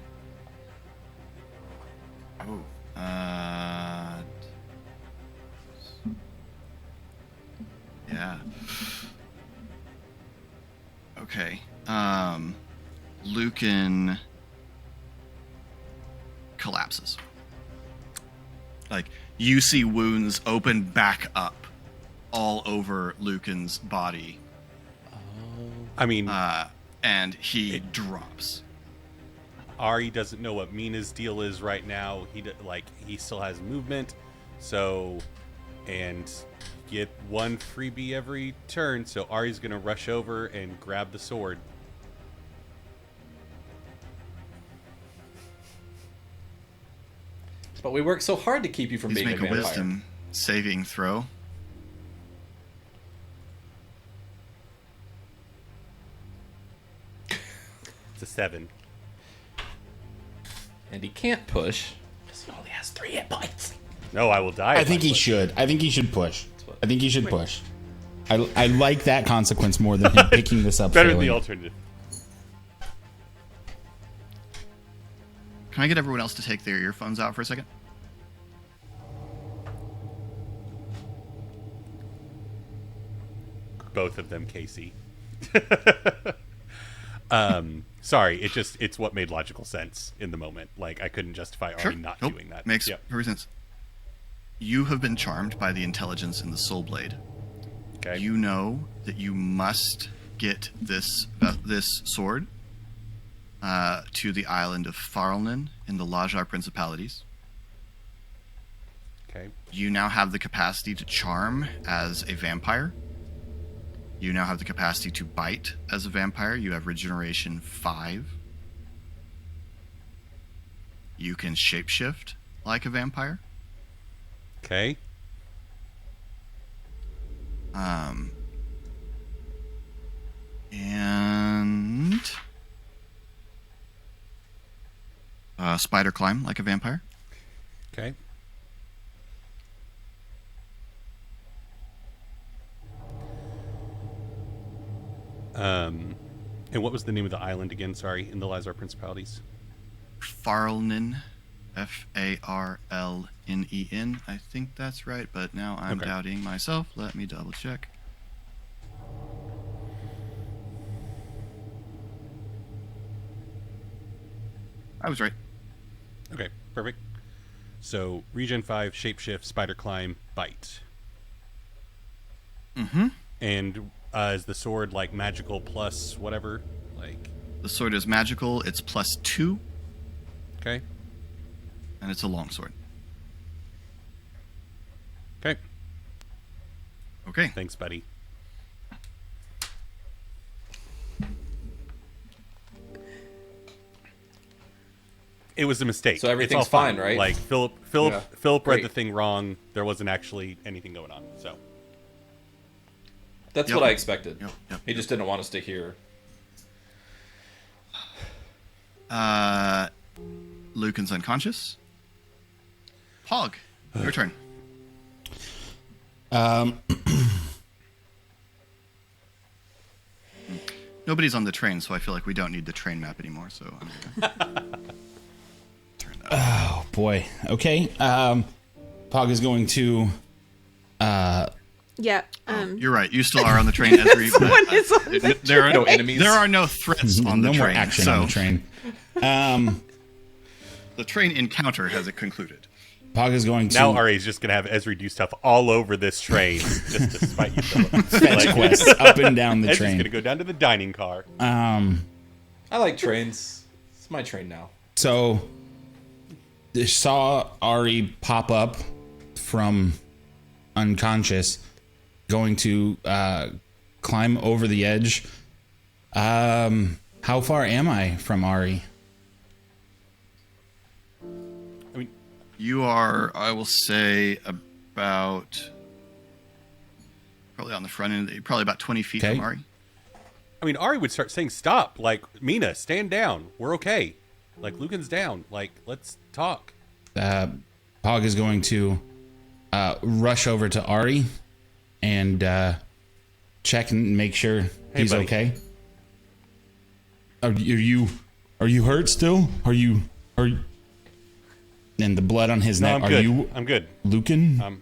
yeah. Okay. Lucan collapses. Like, you see wounds open back up all over Lucan's body. I mean, And he drops. Ari doesn't know what Mina's deal is right now. He still has movement, so, and get one freebie every turn. So Ari's gonna rush over and grab the sword. But we worked so hard to keep you from Please being make a a vampire. wisdom saving throw. It's a 7. And he can't push because he only has 3 hit points. No, I will die. I if think he push. should. I think he should push. I think he should push. I like that consequence more than him picking this up. Better than failing. the alternative. Can I get everyone else to take their earphones out for a second? Both of them, Casey. Sorry, it's what made logical sense in the moment. Like, I couldn't justify Ari not Nope. doing that. Makes Yep. perfect sense. You have been charmed by the intelligence in the soul blade. Okay. You know that you must get this sword to the island of Farlnen in the Lajar Principalities. Okay. You now have the capacity to charm as a vampire. You now have the capacity to bite as a vampire. You have regeneration 5. You can shapeshift like a vampire. Okay. And spider climb like a vampire. Okay. And what was the name of the island again? Sorry, in the Lazar Principalities. Farlnen, Farlnen. I think that's right, but now I'm Okay. doubting myself. Let me double check. I was right. Okay, perfect. So, Regen 5, Shapeshift, Spider Climb, Bite. Mm-hmm. And is the sword like magical plus whatever? Like The sword is magical. It's +2, okay, and it's a longsword. okay. Okay. Thanks, buddy. It was a mistake. So everything's It's all fine, right? Like Philip Yeah. read Great. the thing wrong. There wasn't actually anything going on. So That's Yep. what I expected. Yep. He just didn't want us to hear. Lucan's unconscious. Pog, your turn. Nobody's on the train, so I feel like we don't need the train map anymore. So I'm gonna turn that. Oh boy. Okay. Pog is going to. Yeah. You're right. You still are on the train, Esri. but, Someone is on the there are No enemies. There are no threats on the no train. more action so on the train. the train encounter has concluded. Pog is going to now Ari's just gonna have Ezri do stuff all over this train just to spite you, Philip. fetch quests up and down the Ezri's train. gonna go down to the dining car. I like trains. It's my train now. So they saw Ari pop up from unconscious, going to climb over the edge. How far am I from Ari? I mean, You are, I will say, about probably on the front end, probably about 20 feet Okay. from Ari. Ari would start saying, "Stop!" Like, Mina, stand down. We're okay. Like, Lucan's down. Like, let's talk. Pog is going to rush over to Ari and check and make sure Hey, he's buddy. okay. Are you hurt still? Are you? And the blood on his No, neck. I'm good. Are you I'm good. Lucan?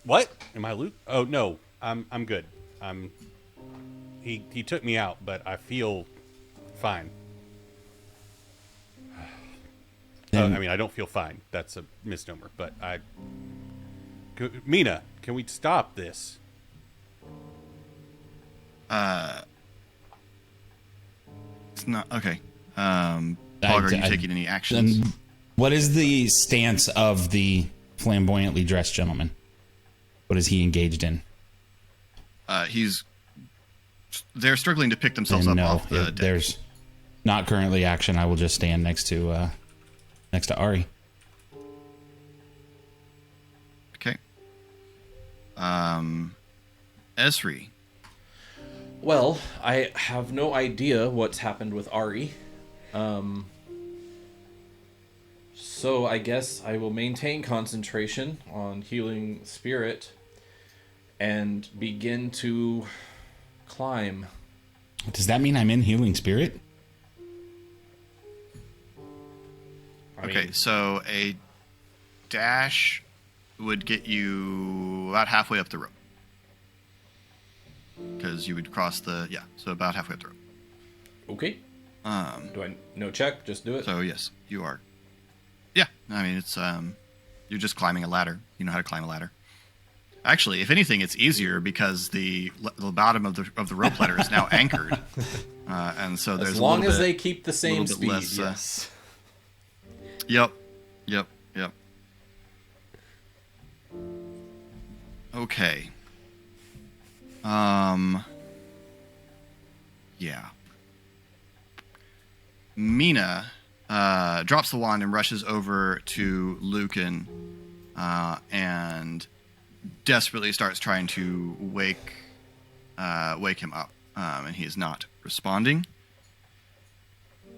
What? Am I Luke? Oh no, I'm good. He took me out, but I feel fine. Then- I don't feel fine. That's a misnomer. But Mina, can we stop this? It's not okay. Pog, are you taking any actions? Then what is the stance of the flamboyantly dressed gentleman? What is he engaged in? They're struggling to pick themselves up No, off the deck. there's not currently action. I will just stand next to Ari. Okay. Esri. Well, I have no idea what's happened with Ari. So I guess I will maintain concentration on healing spirit and begin to climb. Does that mean I'm in healing spirit? Okay, so a dash would get you about halfway up the rope. Because you would cross so about halfway up the rope. Okay. Do I no check? Just do it. So yes, you are. Yeah, I mean it's you're just climbing a ladder. You know how to climb a ladder. Actually, if anything, it's easier because the bottom of the rope ladder is now anchored, and so there's as long a little as bit, they keep the same little bit speed. less, Yes. Yep. Okay. Yeah. Mina drops the wand and rushes over to Lucan and desperately starts trying to wake him up, and he is not responding.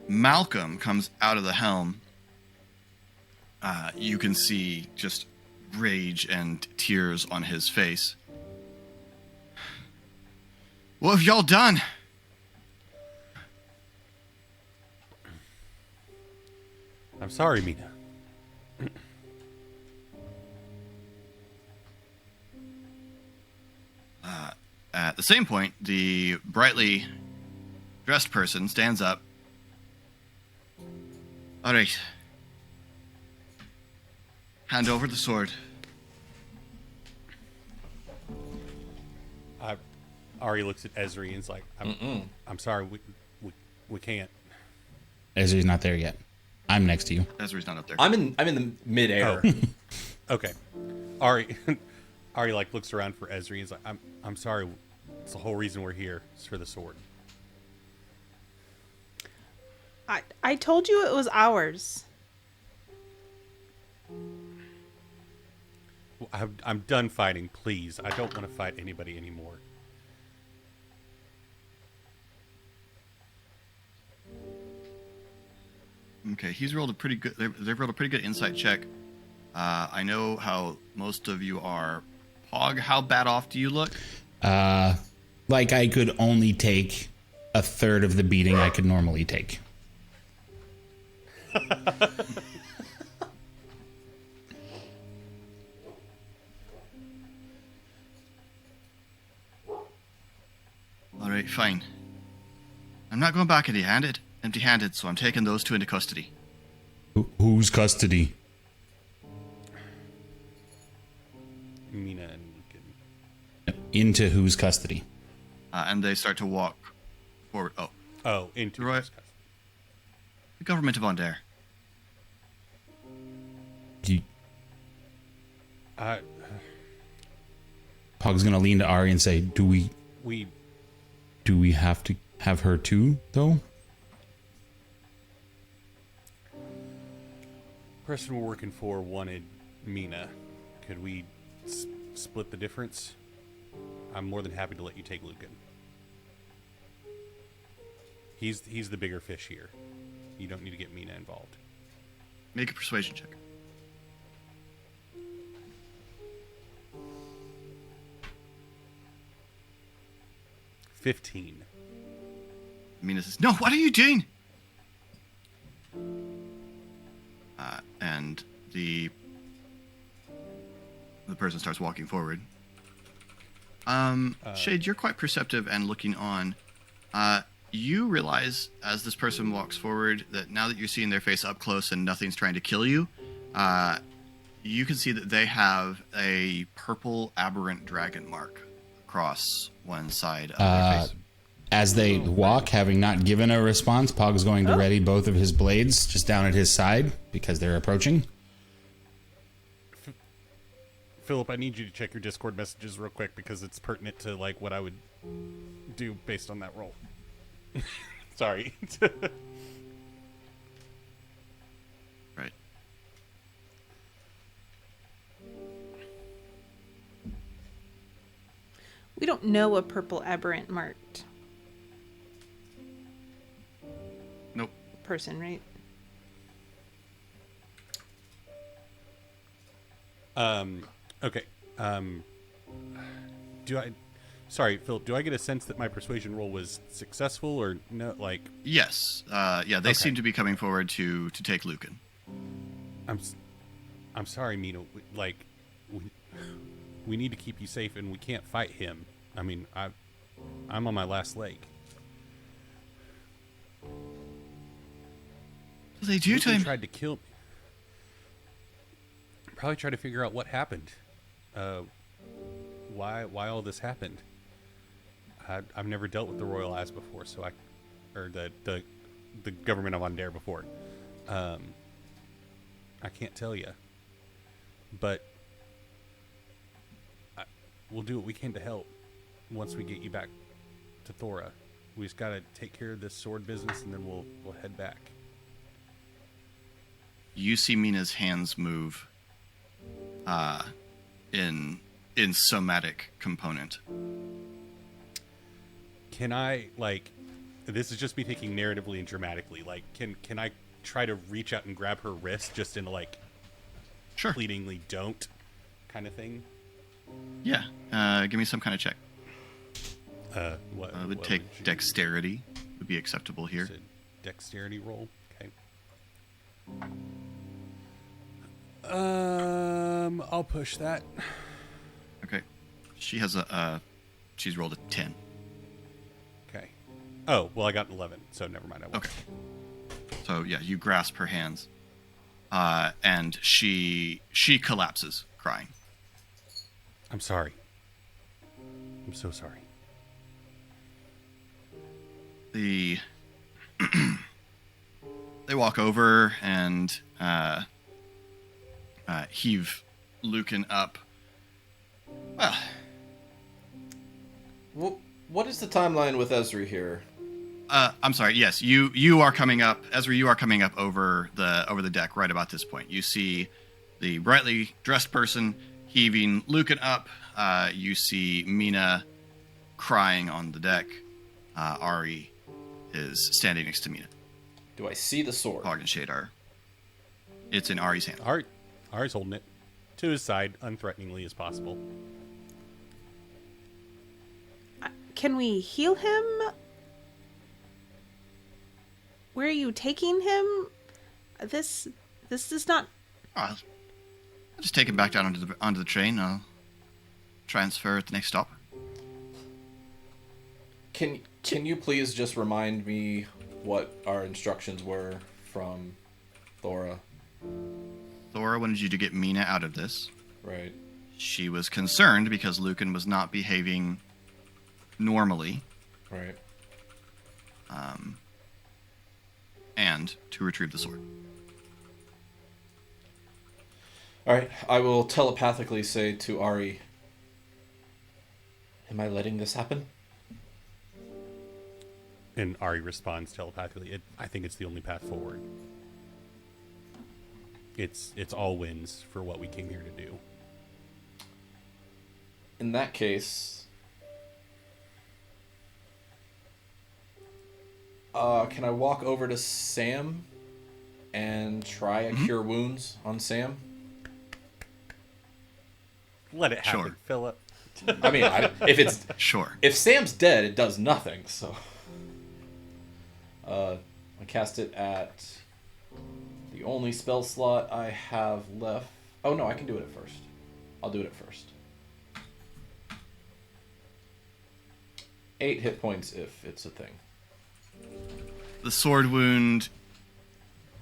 Malcolm comes out of the helm. You can see just rage and tears on his face. What have y'all done? I'm sorry, Mina. At the same point, the brightly dressed person stands up. All right. Hand over the sword. Ari looks at Ezri and is like, I'm sorry, we can't. Ezri's not there yet. I'm next to you. Ezra's not up there. I'm in the midair. Oh. Okay. Ari like looks around for Ezri and is like, I'm sorry. It's the whole reason we're here. It's for the sword. I told you it was ours. I'm done fighting, please. I don't want to fight anybody anymore. Okay, he's rolled a pretty good. They've rolled a pretty good insight check. I know how most of you are. Pog, how bad off do you look? Like I could only take a third of the beating I could normally take. All right, fine. I'm not going back empty-handed, so I'm taking those two into custody. Whose custody? Mina and Lucan. Into whose custody? And they start to walk forward. Oh, into Right. this custody. The government of Ondare. Pog's gonna lean to Ari and say, Do we have to have her too, though? Person we're working for wanted Mina. Could we split the difference? I'm more than happy to let you take Lucan. He's the bigger fish here. You don't need to get Mina involved. Make a persuasion check. $15. Mina says, "No, what are you doing?" And the person starts walking forward. Shade, you're quite perceptive and looking on. You realize as this person walks forward that now that you're seeing their face up close and nothing's trying to kill you, you can see that they have a purple aberrant dragon mark across one side of their face. As they walk, having not given a response, Pog's going to ready both of his blades just down at his side because they're approaching. Philip, I need you to check your Discord messages real quick because it's pertinent to like what I would do based on that roll. Sorry. Right. We don't know a purple aberrant marked Nope. person, right? Okay. Sorry, Philip, do I get a sense that my persuasion roll was successful or no? Like, Yes. Yeah, they seem to be coming forward to take Lucan. I'm sorry, Mina. We need to keep you safe, and we can't fight him. I mean, I'm on my last leg. What do they do to him? Tried to kill me. Probably tried to figure out what happened. Why all this happened. I've never dealt with the Royal Eyes before, or the government of Ondare before. I can't tell you, but we'll do what we can to help. Once we get you back to Thora, we just gotta take care of this sword business, and then we'll head back. You see Mina's hands move in somatic component. Can I, like, this is just me thinking narratively and dramatically, like, can I try to reach out and grab her wrist just in a, like, Sure. pleadingly don't kind of thing? Yeah. Give me some kind of check. What Would what take would you- dexterity. Would be acceptable here. Is it dexterity roll? Okay. I'll push that. Okay. She has she's rolled a 10. Okay. Oh, well, I got an 11, so never mind. I won't. Okay. So yeah, you grasp her hands, and she collapses, crying. I'm sorry. I'm so sorry. They walk over and heave Lucan up. Well, what is the timeline with Ezri here? I'm sorry. Yes, you are coming up, Ezra. You are coming up over the deck right about this point. You see the brightly dressed person heaving Lucan up. You see Mina crying on the deck. Ari is standing next to Mina. Do I see the sword? Hog and Shade are. It's in Ari's hand. Ari's holding it to his side, unthreateningly as possible. Can we heal him? Where are you taking him? This is not. I'll just take him back down onto the train. I'll transfer at the next stop. Can you please just remind me what our instructions were from Thora? Thora wanted you to get Mina out of this. Right. She was concerned because Lucan was not behaving normally. Right. And to retrieve the sword. All right. I will telepathically say to Ari, "Am I letting this happen?" And Ari responds telepathically, I think it's the only path forward. It's all wins for what we came here to do. In that case, can I walk over to Sam and try a cure wounds on Sam? Let it happen, Sure. Philip. I mean, if it's Sure. if Sam's dead, it does nothing. So, I cast it at the only spell slot I have left. Oh no, I can do it at first. I'll do it at first. 8 hit points if it's a thing. The sword wound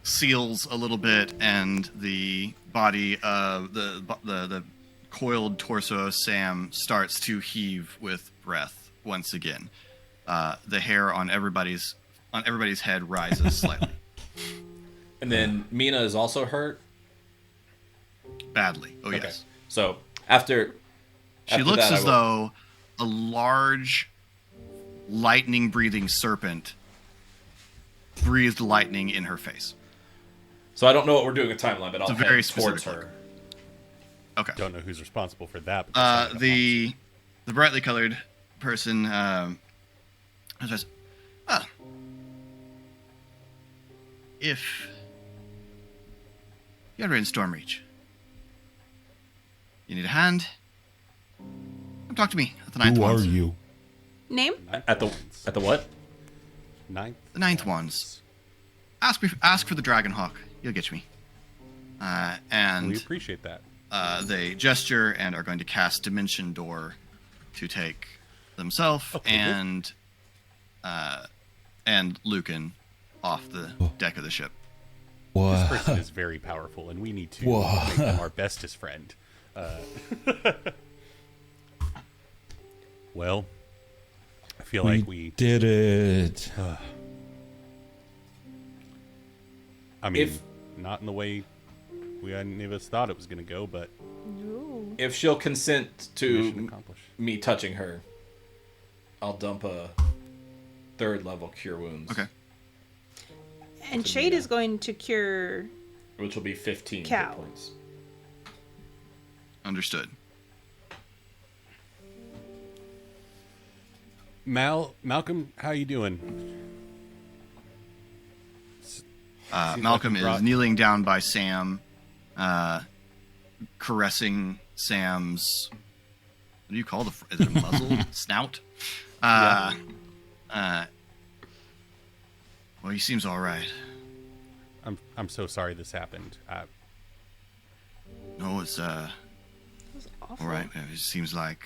seals a little bit, and the body of the coiled torso of Sam starts to heave with breath once again. The hair on everybody's head rises slightly. And then Mina is also hurt. Badly. Oh, Okay. yes. So after She looks that, as though a large lightning-breathing serpent breathed lightning in her face. So I don't know what we're doing a timeline, but I'll It's a very head towards specific her. Okay. Don't know who's responsible for that. But that's not The brightly colored person says, if you're in Stormreach, you need a hand, come talk to me at the ninth Who ones. are you? Name? At the what? Ninth? The ninth ones. Ask for the Dragonhawk. You'll get me. We And appreciate that. they gesture and are going to cast Dimension Door to take themselves and Lucan off the deck of the ship. This What? person is very powerful, and we need to Whoa. make them our bestest friend. Well, I feel like we did it. I mean, If- not in the way any of us thought it was going to go, but No. If she'll consent mission to accomplished. me touching her, I'll dump a 3rd level cure wounds. Okay. And Shade is going to cure. Which will be 15 Cow. hit points. Understood. Malcolm, how you doing? Malcolm like you brought- is kneeling down by Sam, caressing Sam's. What do you call is it a muzzle? Snout? Well, he seems all right. I'm so sorry this happened. No, it's That was awful. all right. It seems like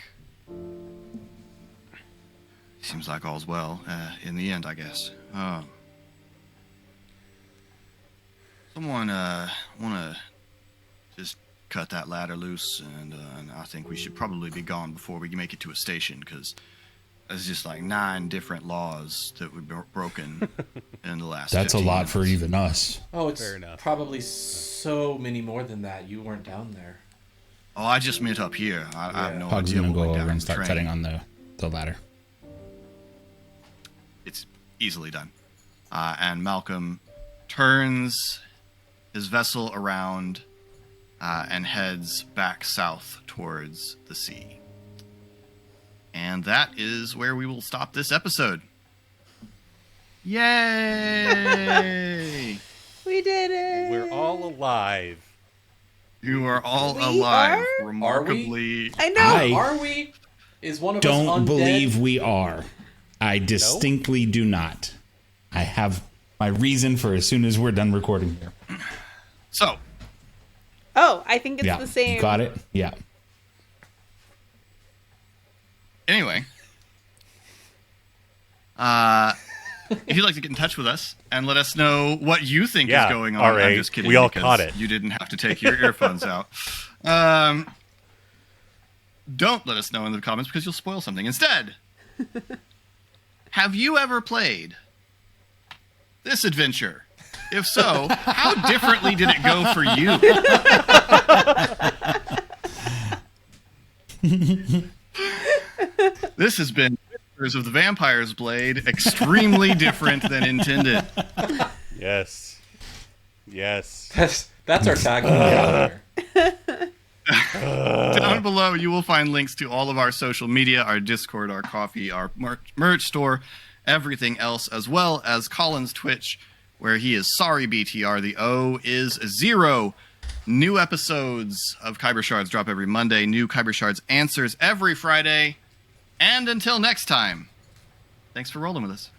all's well in the end, I guess. Someone want to just cut that ladder loose, and I think we should probably be gone before we make it to a station, because there's just like 9 different laws that were broken in the last. That's a 15 lot minutes. for even us. Oh, it's Fair enough. probably so many more than that. You weren't down there. Oh, I just meant up here. I have no Pug's idea gonna what go went over down and the start train. cutting on the ladder. It's easily done. And Malcolm turns his vessel around and heads back south towards the sea. And that is where we will stop this episode. Yay! We did it. We're all alive. You are all We alive. are? Remarkably. I know. I Are we? Is one of us don't undead? believe we are. I distinctly do not. I have my reason for as soon as we're done recording here. So, Oh, I think it's Yeah, the same. you got it? Yeah. anyway. If you'd like to get in touch with us and let us know what you think Yeah, is going on, all right. I'm just kidding. We all because caught it. You didn't have to take your earphones out. Don't let us know in the comments because you'll spoil something. Instead, have you ever played this adventure? If so, how differently did it go for you? This has been Whispers of the Vampire's Blade, extremely different than intended. Yes. Yes. That's our tagline. Down below, you will find links to all of our social media, our Discord, our coffee, our merch store, everything else, as well as Colin's Twitch, where he is sorry BTR. The O is 0. New episodes of Khyber Shards drop every Monday. New Khyber Shards answers every Friday. And until next time, thanks for rolling with us.